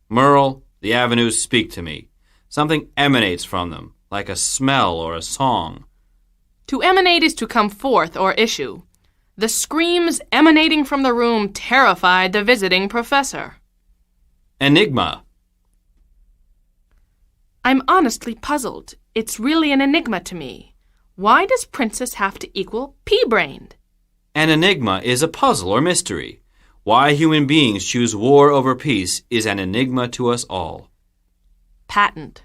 Merle, the avenues speak to me. Something emanates from them, like a smell or a song. To emanate is to come forth or issue. The screams emanating from the room terrified the visiting professor. Enigma. I'm honestly puzzled. It's really an enigma to me. Why does princess have to equal pea-brained? An enigma is a puzzle or mystery. Why human beings choose war over peace is an enigma to us all. Patent.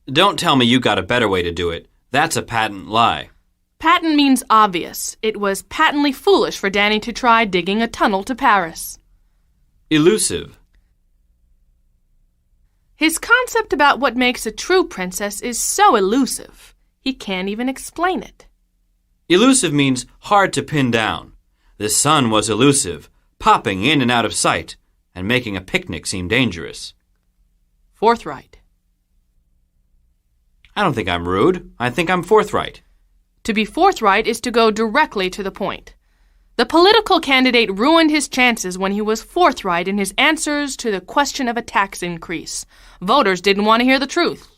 Don't tell me you got a better way to do it. That's a patent lie. Patent means obvious. It was patently foolish for Danny to try digging a tunnel to Paris. Elusive. His concept about what makes a true princess is so elusive, he can't even explain it. Elusive means hard to pin down. The sun was elusive, popping in and out of sight, and making a picnic seem dangerous. Forthright. I don't think I'm rude. I think I'm forthright. To be forthright is to go directly to the point. The political candidate ruined his chances when he was forthright in his answers to the question of a tax increase. Voters didn't want to hear the truth.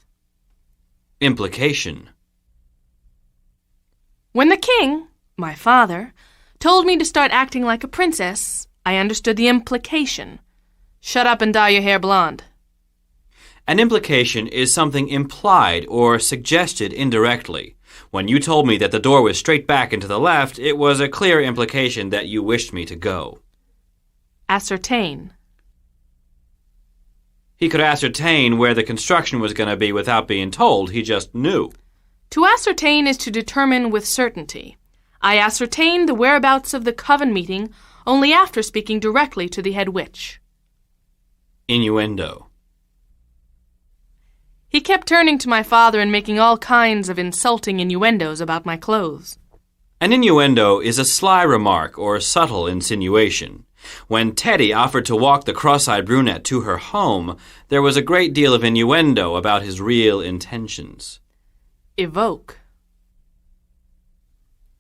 Implication. When the king, my father, told me to start acting like a princess, I understood the implication. Shut up and dye your hair blonde. An implication is something implied or suggested indirectly. When you told me that the door was straight back and to the left, it was a clear implication that you wished me to go. Ascertain. He could ascertain where the construction was going to be without being told. He just knew. To ascertain is to determine with certainty. I ascertained the whereabouts of the coven meeting only after speaking directly to the head witch. Innuendo. He kept turning to my father and making all kinds of insulting innuendos about my clothes. An innuendo is a sly remark or subtle insinuation. When Teddy offered to walk the cross-eyed brunette to her home, there was a great deal of innuendo about his real intentions. Evoke.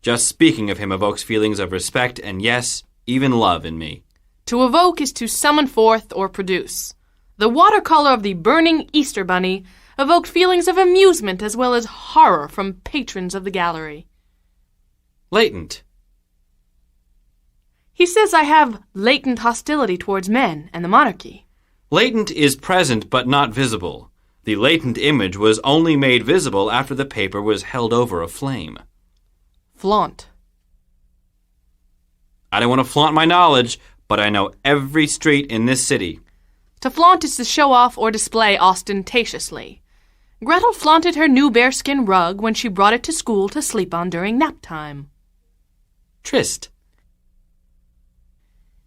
Just speaking of him evokes feelings of respect and, yes, even love in me. To evoke is to summon forth or produce. The watercolor of the burning Easter bunny evoked feelings of amusement as well as horror from patrons of the gallery. Latent. He says I have latent hostility towards men and the monarchy. Latent is present but not visible. The latent image was only made visible after the paper was held over a flame. Flaunt. I don't want to flaunt my knowledge, but I know every street in this city. To flaunt is to show off or display ostentatiously. Gretel flaunted her new bearskin rug when she brought it to school to sleep on during nap time. Tryst.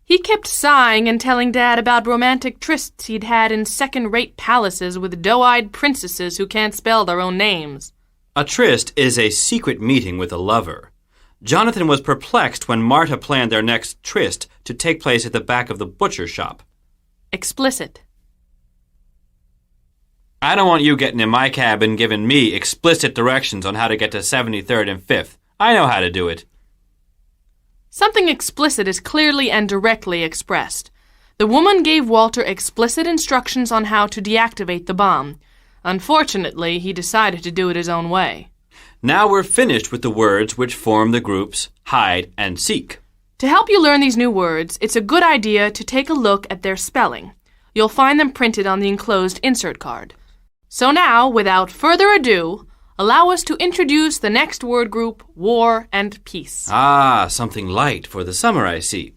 He kept sighing and telling Dad about romantic trysts he'd had in second-rate palaces with doe-eyed princesses who can't spell their own names. A tryst is a secret meeting with a lover. Jonathan was perplexed when Marta planned their next tryst to take place at the back of the butcher shop. Explicit. I don't want you getting in my cab and giving me explicit directions on how to get to 73rd and 5th. I know how to do it. Something explicit is clearly and directly expressed. The woman gave Walter explicit instructions on how to deactivate the bomb. Unfortunately, he decided to do it his own way. Now we're finished with the words which form the groups hide and seek. To help you learn these new words, it's a good idea to take a look at their spelling. You'll find them printed on the enclosed insert card. So now, without further ado, allow us to introduce the next word group, war and peace. Ah, something light for the summer, I see.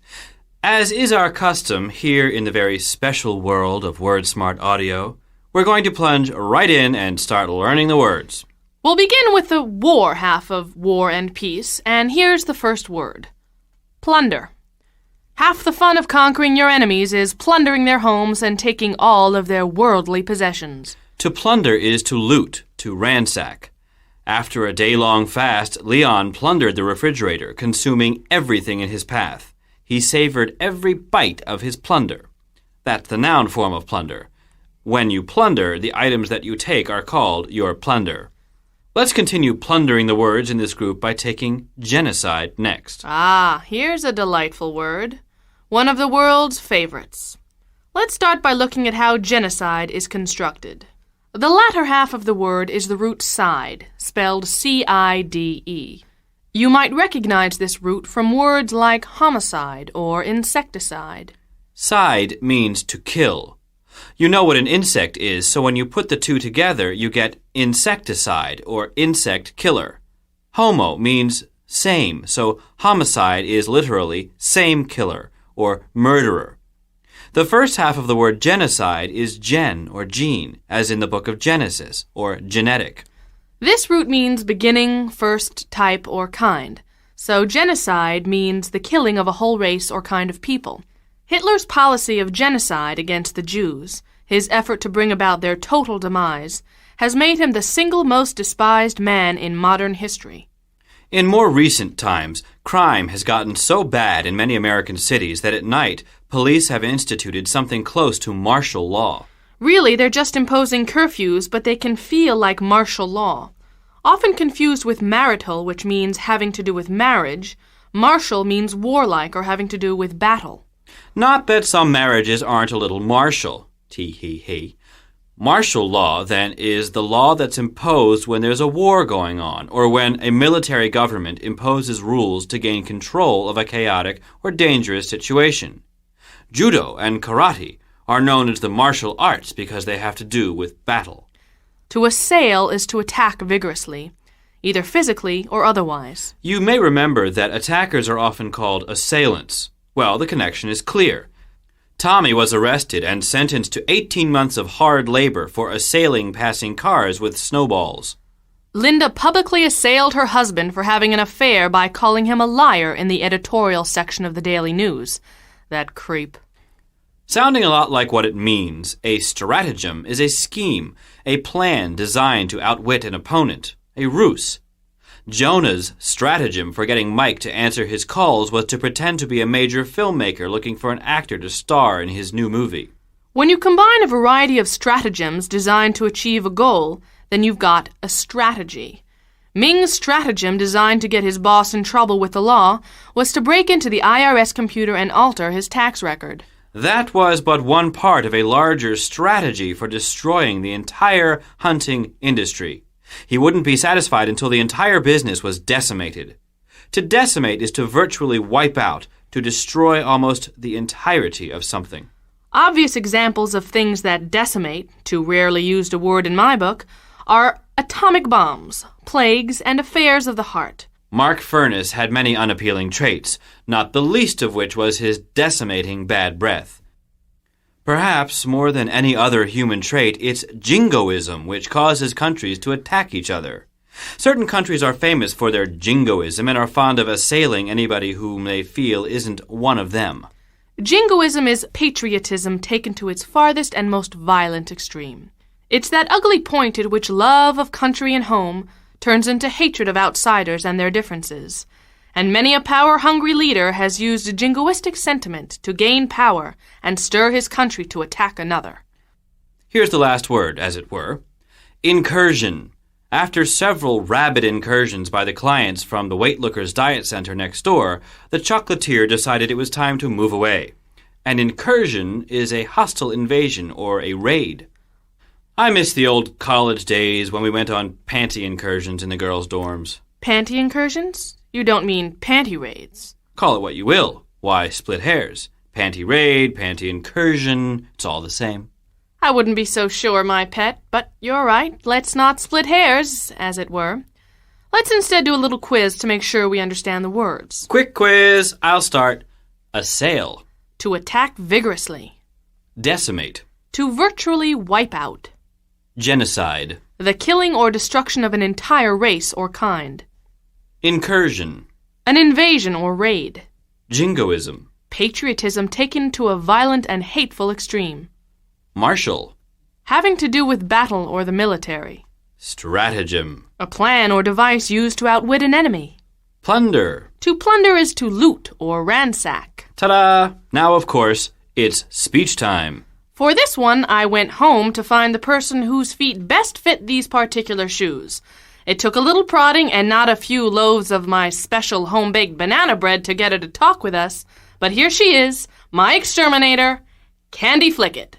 As is our custom here in the very special world of WordSmart Audio, we're going to plunge right in and start learning the words. We'll begin with the war half of war and peace, and here's the first word. Plunder. Half the fun of conquering your enemies is plundering their homes and taking all of their worldly possessions. To plunder is to loot, to ransack. After a day-long fast, Leon plundered the refrigerator, consuming everything in his path. He savored every bite of his plunder. That's the noun form of plunder. When you plunder, the items that you take are called your plunder. Let's continue plundering the words in this group by taking genocide next. Ah, here's a delightful word. One of the world's favorites. Let's start by looking at how genocide is constructed. The latter half of the word is the root side, spelled C-I-D-E. You might recognize this root from words like homicide or insecticide. Side means to kill. You know what an insect is, so when you put the two together, you get insecticide or insect killer. Homo means same, so homicide is literally same killer or murderer. The first half of the word genocide is gen or gene, as in the book of Genesis, or genetic. This root means beginning, first, type, or kind. So genocide means the killing of a whole race or kind of people. Hitler's policy of genocide against the Jews, his effort to bring about their total demise, has made him the single most despised man in modern history. In more recent times, crime has gotten so bad in many American cities that at night, police have instituted something close to martial law. Really, they're just imposing curfews, but they can feel like martial law. Often confused with marital, which means having to do with marriage, martial means warlike or having to do with battle. Not that some marriages aren't a little martial. Tee-hee-hee. Martial law, then, is the law that's imposed when there's a war going on, or when a military government imposes rules to gain control of a chaotic or dangerous situation. Judo and karate are known as the martial arts because they have to do with battle. To assail is to attack vigorously, either physically or otherwise. You may remember that attackers are often called assailants. Well, the connection is clear. Tommy was arrested and sentenced to 18 months of hard labor for assailing passing cars with snowballs. Linda publicly assailed her husband for having an affair by calling him a liar in the editorial section of the Daily News. That creep. Sounding a lot like what it means, a stratagem is a scheme, a plan designed to outwit an opponent, a ruse. Jonah's stratagem for getting Mike to answer his calls was to pretend to be a major filmmaker looking for an actor to star in his new movie. When you combine a variety of stratagems designed to achieve a goal, then you've got a strategy. Ming's stratagem designed to get his boss in trouble with the law was to break into the IRS computer and alter his tax record. That was but one part of a larger strategy for destroying the entire hunting industry. He wouldn't be satisfied until the entire business was decimated. To decimate is to virtually wipe out, to destroy almost the entirety of something. Obvious examples of things that decimate, too rarely used a word in my book, are atomic bombs, plagues, and affairs of the heart. Mark Furness had many unappealing traits, not the least of which was his decimating bad breath. Perhaps, more than any other human trait, it's jingoism which causes countries to attack each other. Certain countries are famous for their jingoism and are fond of assailing anybody whom they feel isn't one of them. Jingoism is patriotism taken to its farthest and most violent extreme. It's that ugly point at which love of country and home turns into hatred of outsiders and their differences. And many a power-hungry leader has used a jingoistic sentiment to gain power and stir his country to attack another. Here's the last word, as it were. Incursion. After several rabid incursions by the clients from the Weightlookers Diet Center next door, the chocolatier decided it was time to move away. An incursion is a hostile invasion or a raid. I miss the old college days when we went on panty incursions in the girls' dorms. Panty incursions? You don't mean panty raids. Call it what you will. Why split hairs? Panty raid, panty incursion, it's all the same. I wouldn't be so sure, my pet, but you're right. Let's not split hairs, as it were. Let's instead do a little quiz to make sure we understand the words. Quick quiz. I'll start. Assail. To attack vigorously. Decimate. To virtually wipe out. Genocide. The killing or destruction of an entire race or kind. Incursion. An invasion or raid. Jingoism. Patriotism taken to a violent and hateful extreme. Martial. Having to do with battle or the military. Stratagem. A plan or device used to outwit an enemy. Plunder. To plunder is to loot or ransack. Ta-da! Now, of course, it's speech time. For this one, I went home to find the person whose feet best fit these particular shoes. It took a little prodding and not a few loaves of my special home-baked banana bread to get her to talk with us. But here she is, my exterminator, Candy Flickett.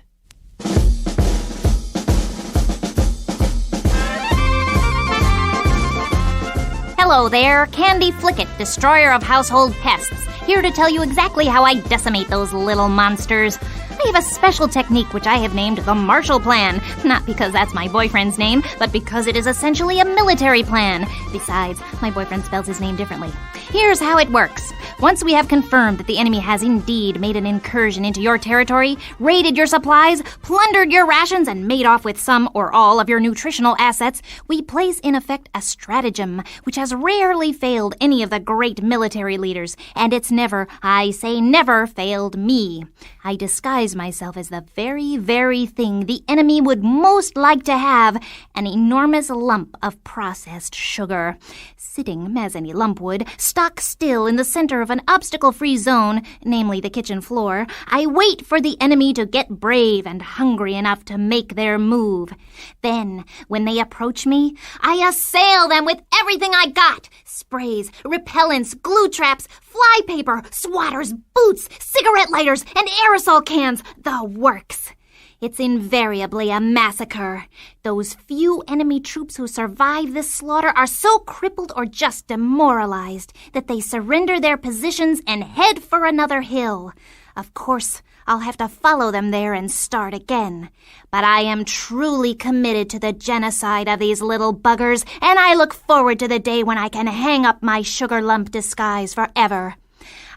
Hello there, Candy Flickett, destroyer of household pests, here to tell you exactly how I decimate those little monsters. I have a special technique which I have named the Marshall Plan, not because that's my boyfriend's name, but because it is essentially a military plan. Besides, my boyfriend spells his name differently. Here's how it works. Once we have confirmed that the enemy has indeed made an incursion into your territory, raided your supplies, plundered your rations, and made off with some or all of your nutritional assets, we place in effect a stratagem which has rarely failed any of the great military leaders, and it's never, I say never, failed me. I disguise myself as the very, very thing the enemy would most like to have, an enormous lump of processed sugar. Sitting, as any lump would, stock still in the center of an obstacle-free zone, namely the kitchen floor, I wait for the enemy to get brave and hungry enough to make their move. Then, when they approach me, I assail them with everything I got. Sprays, repellents, glue traps, fly paper, swatters, boots, cigarette lighters, and aerosol cans, the works. It's invariably a massacre. Those few enemy troops who survive this slaughter are so crippled or just demoralized that they surrender their positions and head for another hill. Of course, I'll have to follow them there and start again. But I am truly committed to the genocide of these little buggers, and I look forward to the day when I can hang up my sugar lump disguise forever.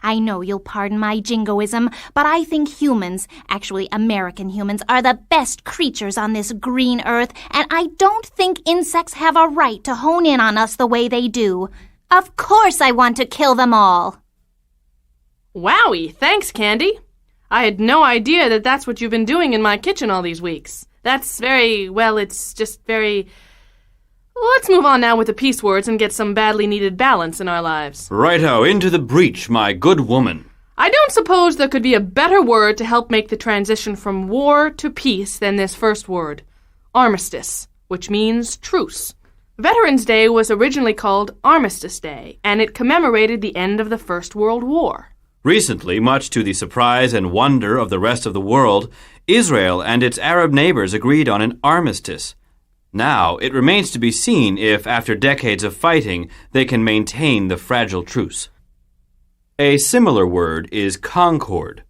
I know you'll pardon my jingoism, but I think humans, actually American humans, are the best creatures on this green earth, and I don't think insects have a right to hone in on us the way they do. Of course I want to kill them all. Wowie, thanks, Candy. I had no idea that that's what you've been doing in my kitchen all these weeks. That's it's just very... Let's move on now with the peace words and get some badly needed balance in our lives. Righto, into the breach, my good woman. I don't suppose there could be a better word to help make the transition from war to peace than this first word, armistice, which means truce. Veterans Day was originally called Armistice Day, and it commemorated the end of the First World War. Recently, much to the surprise and wonder of the rest of the world, Israel and its Arab neighbors agreed on an armistice. Now, it remains to be seen if, after decades of fighting, they can maintain the fragile truce. A similar word is concord.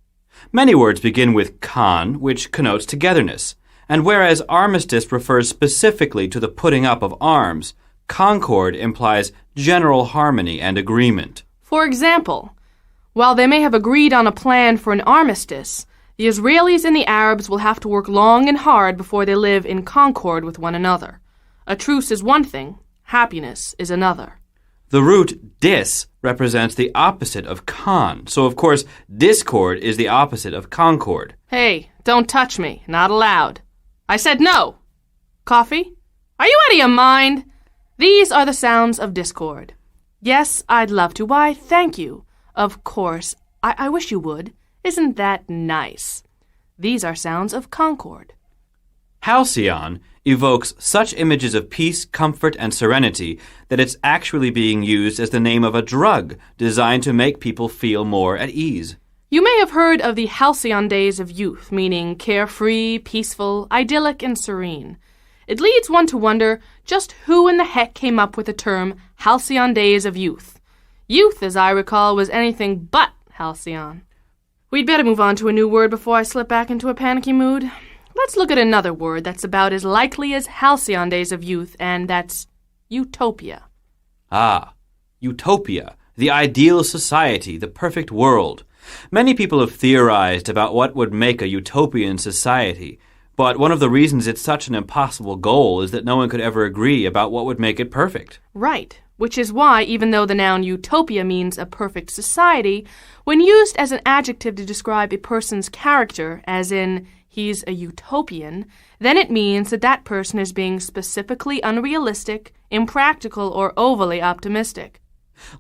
Many words begin with con, which connotes togetherness, and whereas armistice refers specifically to the putting up of arms, concord implies general harmony and agreement. For example, while they may have agreed on a plan for an armistice, the Israelis and the Arabs will have to work long and hard before they live in concord with one another. A truce is one thing, happiness is another. The root dis represents the opposite of con, so of course discord is the opposite of concord. Hey, don't touch me, not allowed. I said no. Coffee? Are you out of your mind? These are the sounds of discord. Yes, I'd love to. Why, thank you. Of course, I wish you would. Isn't that nice? These are sounds of concord. Halcyon evokes such images of peace, comfort, and serenity that it's actually being used as the name of a drug designed to make people feel more at ease. You may have heard of the halcyon days of youth, meaning carefree, peaceful, idyllic, and serene. It leads one to wonder just who in the heck came up with the term halcyon days of youth. Youth, as I recall, was anything but halcyon. We'd better move on to a new word before I slip back into a panicky mood. Let's look at another word that's about as likely as halcyon days of youth, and that's utopia. Ah, utopia, the ideal society, the perfect world. Many people have theorized about what would make a utopian society, but one of the reasons it's such an impossible goal is that no one could ever agree about what would make it perfect. Right, which is why, even though the noun utopia means a perfect society, when used as an adjective to describe a person's character, as in he's a utopian, then it means that that person is being specifically unrealistic, impractical, or overly optimistic.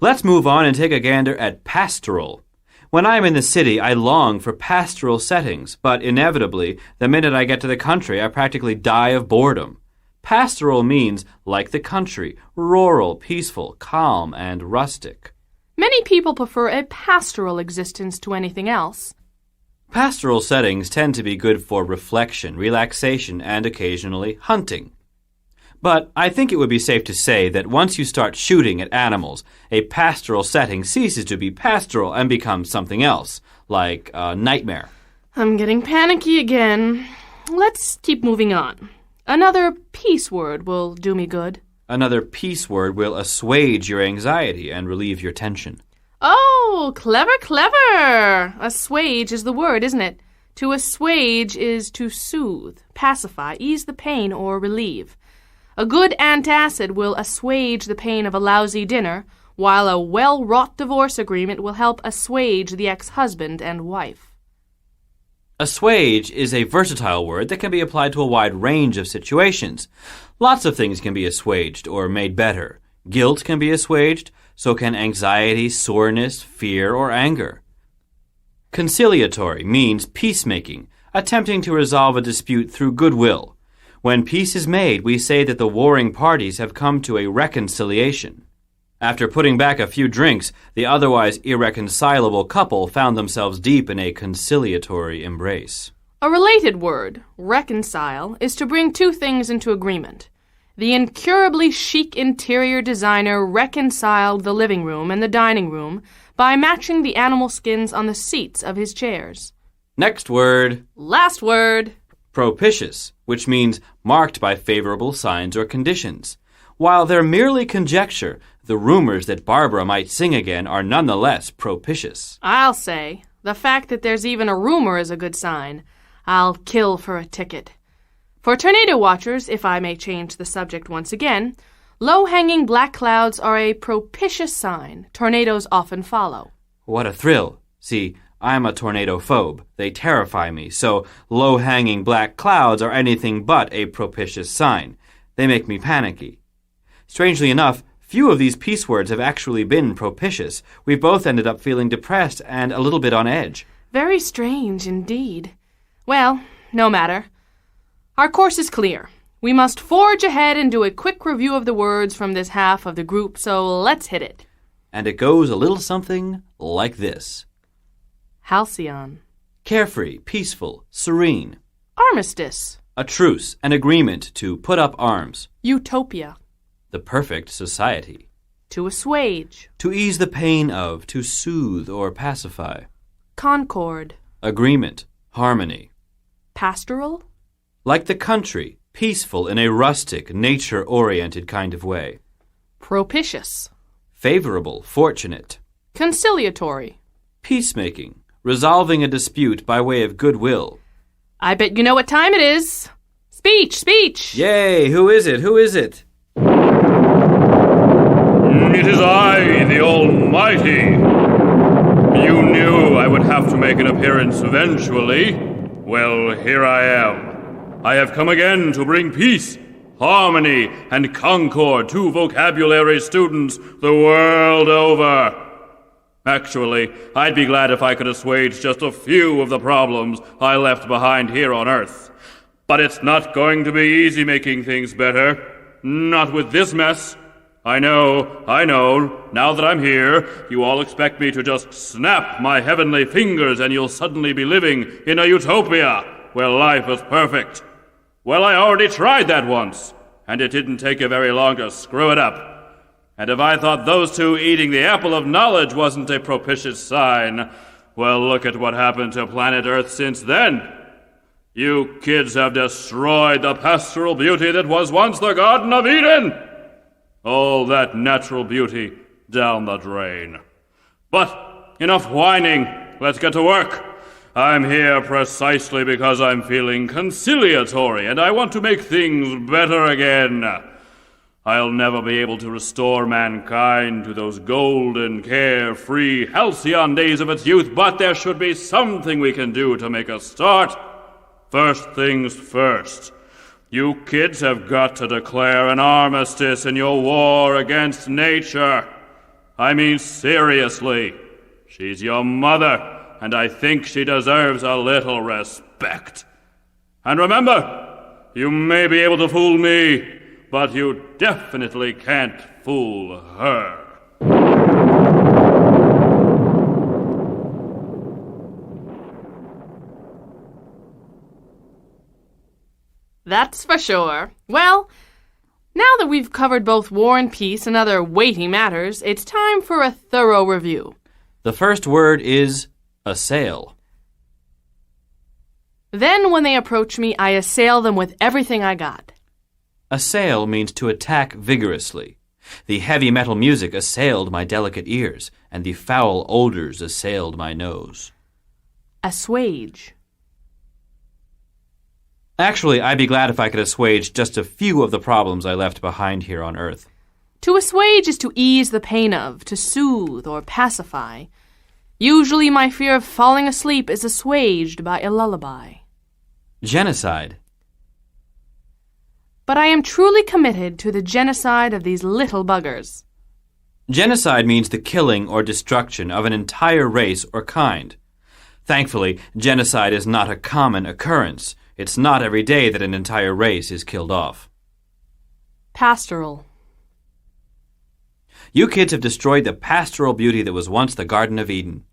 Let's move on and take a gander at pastoral. When I'm in the city, I long for pastoral settings, but inevitably, the minute I get to the country, I practically die of boredom. Pastoral means like the country, rural, peaceful, calm, and rustic. Many people prefer a pastoral existence to anything else. Pastoral settings tend to be good for reflection, relaxation, and occasionally hunting. But I think it would be safe to say that once you start shooting at animals, a pastoral setting ceases to be pastoral and becomes something else, like a nightmare. I'm getting panicky again. Let's keep moving on. Another peace word will do me good. Another peace word will assuage your anxiety and relieve your tension. Oh, clever, clever! Assuage is the word, isn't it? To assuage is to soothe, pacify, ease the pain, or relieve. A good antacid will assuage the pain of a lousy dinner, while a well-wrought divorce agreement will help assuage the ex-husband and wife. Assuage is a versatile word that can be applied to a wide range of situations. Lots of things can be assuaged or made better. Guilt can be assuaged, so can anxiety, soreness, fear, or anger. Conciliatory means peacemaking, attempting to resolve a dispute through goodwill. When peace is made, we say that the warring parties have come to a reconciliation. After putting back a few drinks, the otherwise irreconcilable couple found themselves deep in a conciliatory embrace. A related word, reconcile, is to bring two things into agreement. The incurably chic interior designer reconciled the living room and the dining room by matching the animal skins on the seats of his chairs. Next word. Last word. Propitious, which means marked by favorable signs or conditions. While they're merely conjecture, the rumors that Barbara might sing again are nonetheless propitious. I'll say, the fact that there's even a rumor is a good sign. I'll kill for a ticket. For tornado watchers, if I may change the subject once again, low-hanging black clouds are a propitious sign. Tornadoes often follow. What a thrill. See, I'm a tornado phobe. They terrify me, so low-hanging black clouds are anything but a propitious sign. They make me panicky. Strangely enough, few of these peace words have actually been propitious. We've both ended up feeling depressed and a little bit on edge. Very strange indeed. Well, no matter. Our course is clear. We must forge ahead and do a quick review of the words from this half of the group, so let's hit it. And it goes a little something like this. Halcyon. Carefree, peaceful, serene. Armistice. A truce, an agreement to put up arms. Utopia. The perfect society. To assuage. To ease the pain of, to soothe or pacify. Concord. Agreement, harmony. Pastoral. Like the country, peaceful in a rustic, nature-oriented kind of way. Propitious. Favorable, fortunate. Conciliatory. Peacemaking, resolving a dispute by way of goodwill. I bet you know what time it is. Speech, speech! Yay! Who is it? Who is it? It is I, the Almighty. You knew I would have to make an appearance eventually. Well, here I am. I have come again to bring peace, harmony, and concord to vocabulary students the world over. Actually, I'd be glad if I could assuage just a few of the problems I left behind here on Earth. But it's not going to be easy making things better. Not with this mess. I know. Now that I'm here, you all expect me to just snap my heavenly fingers and you'll suddenly be living in a utopia where life is perfect. Well, I already tried that once, and it didn't take you very long to screw it up. And if I thought those two eating the apple of knowledge wasn't a propitious sign, well, look at what happened to planet Earth since then. You kids have destroyed the pastoral beauty that was once the Garden of Eden. All that natural beauty down the drain. But enough whining. Let's get to work. I'm here precisely because I'm feeling conciliatory, and I want to make things better again. I'll never be able to restore mankind to those golden, carefree, halcyon days of its youth, but there should be something we can do to make a start. First things first. You kids have got to declare an armistice in your war against nature. I mean, seriously. She's your mother, and I think she deserves a little respect. And remember, you may be able to fool me, but you definitely can't fool her. That's for sure. Well, now that we've covered both war and peace and other weighty matters, it's time for a thorough review. The first word is assail. Then when they approach me, I assail them with everything I got. Assail means to attack vigorously. The heavy metal music assailed my delicate ears, and the foul odors assailed my nose. Assuage. Actually, I'd be glad if I could assuage just a few of the problems I left behind here on Earth. To assuage is to ease the pain of, to soothe or pacify. Usually my fear of falling asleep is assuaged by a lullaby. Genocide. But I am truly committed to the genocide of these little buggers. Genocide means the killing or destruction of an entire race or kind. Thankfully, genocide is not a common occurrence. It's not every day that an entire race is killed off. Pastoral. You kids have destroyed the pastoral beauty that was once the Garden of Eden.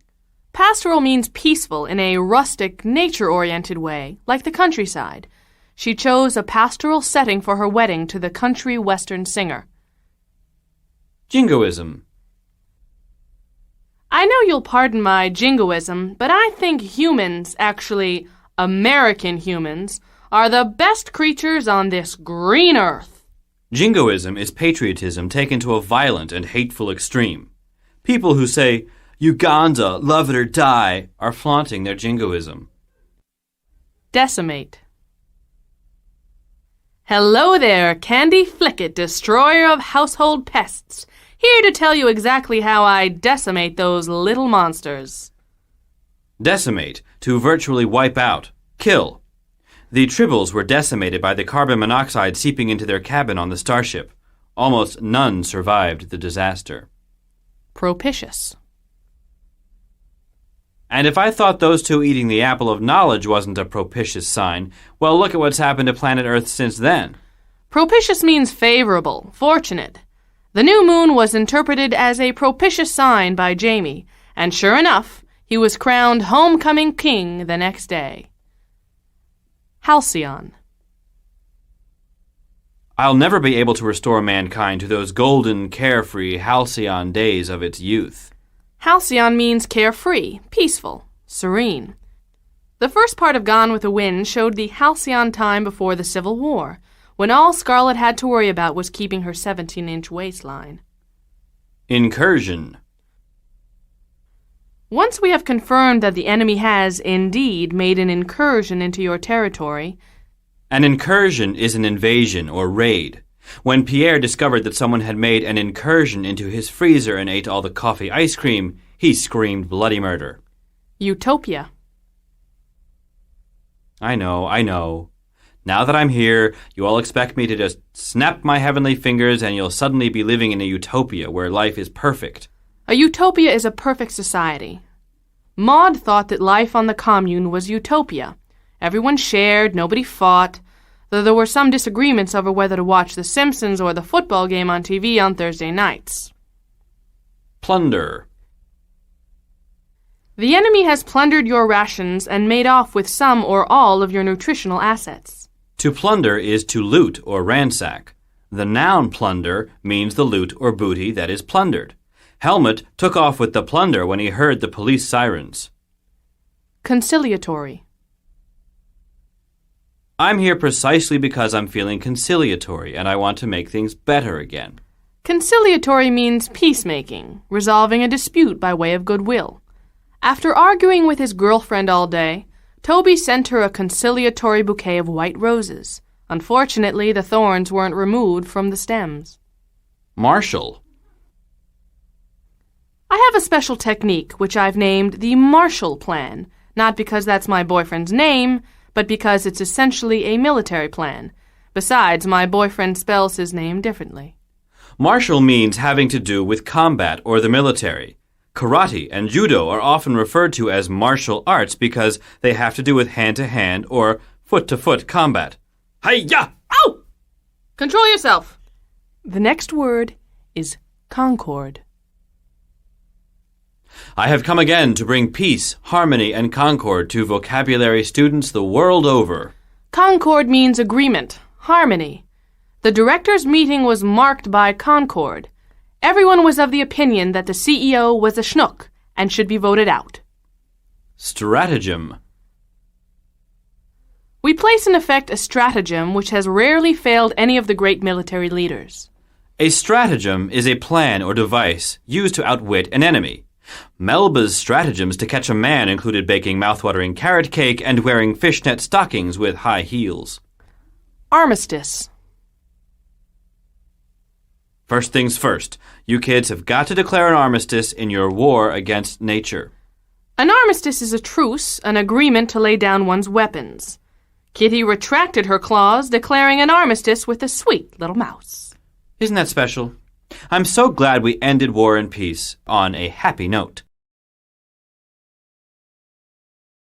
Pastoral means peaceful in a rustic, nature-oriented way, like the countryside. She chose a pastoral setting for her wedding to the country western singer. Jingoism. I know you'll pardon my jingoism, but I think humans, actually American humans, are the best creatures on this green earth. Jingoism is patriotism taken to a violent and hateful extreme. People who say, Uganda, love it or die, are flaunting their jingoism. Decimate. Hello there, Candy Flickett, destroyer of household pests. Here to tell you exactly how I decimate those little monsters. Decimate, to virtually wipe out, kill. The Tribbles were decimated by the carbon monoxide seeping into their cabin on the starship. Almost none survived the disaster. Propitious. And if I thought those two eating the apple of knowledge wasn't a propitious sign, well, look at what's happened to planet Earth since then. Propitious means favorable, fortunate. The new moon was interpreted as a propitious sign by Jamie, and sure enough, he was crowned homecoming king the next day. Halcyon. I'll never be able to restore mankind to those golden, carefree, halcyon days of its youth. Halcyon means carefree, peaceful, serene. The first part of Gone with the Wind showed the halcyon time before the Civil War, when all Scarlet had to worry about was keeping her 17-inch waistline. Incursion. Once we have confirmed that the enemy has, indeed, made an incursion into your territory. An incursion is an invasion or raid. When Pierre discovered that someone had made an incursion into his freezer and ate all the coffee ice cream, he screamed bloody murder. Utopia. I know. Now that I'm here, you all expect me to just snap my heavenly fingers and you'll suddenly be living in a utopia where life is perfect. A utopia is a perfect society. Maud thought that life on the commune was utopia. Everyone shared, nobody fought. though there were some disagreements over whether to watch The Simpsons or the football game on TV on Thursday nights. Plunder. The enemy has plundered your rations and made off with some or all of your nutritional assets. To plunder is to loot or ransack. The noun plunder means the loot or booty that is plundered. Helmut took off with the plunder when he heard the police sirens. Conciliatory. I'm here precisely because I'm feeling conciliatory and I want to make things better again. Conciliatory means peacemaking, resolving a dispute by way of goodwill. After arguing with his girlfriend all day, Toby sent her a conciliatory bouquet of white roses. Unfortunately, the thorns weren't removed from the stems. Marshall. I have a special technique which I've named the Marshall Plan, not because that's my boyfriend's name, but because it's essentially a military plan. Besides, my boyfriend spells his name differently. Martial means having to do with combat or the military. Karate and judo are often referred to as martial arts because they have to do with hand-to-hand or foot-to-foot combat. Hi-ya! Ow! Control yourself. The next word is concord. I have come again to bring peace, harmony, and concord to vocabulary students the world over. Concord means agreement, harmony. The directors' meeting was marked by concord. Everyone was of the opinion that the CEO was a schnook and should be voted out. Stratagem. We place in effect a stratagem which has rarely failed any of the great military leaders. A stratagem is a plan or device used to outwit an enemy. Melba's stratagems to catch a man included baking mouthwatering carrot cake and wearing fishnet stockings with high heels. Armistice. First things first, you kids have got to declare an armistice in your war against nature. An armistice is a truce, an agreement to lay down one's weapons. Kitty retracted her claws, declaring an armistice with a sweet little mouse. Isn't that special? I'm so glad we ended war in peace on a happy note.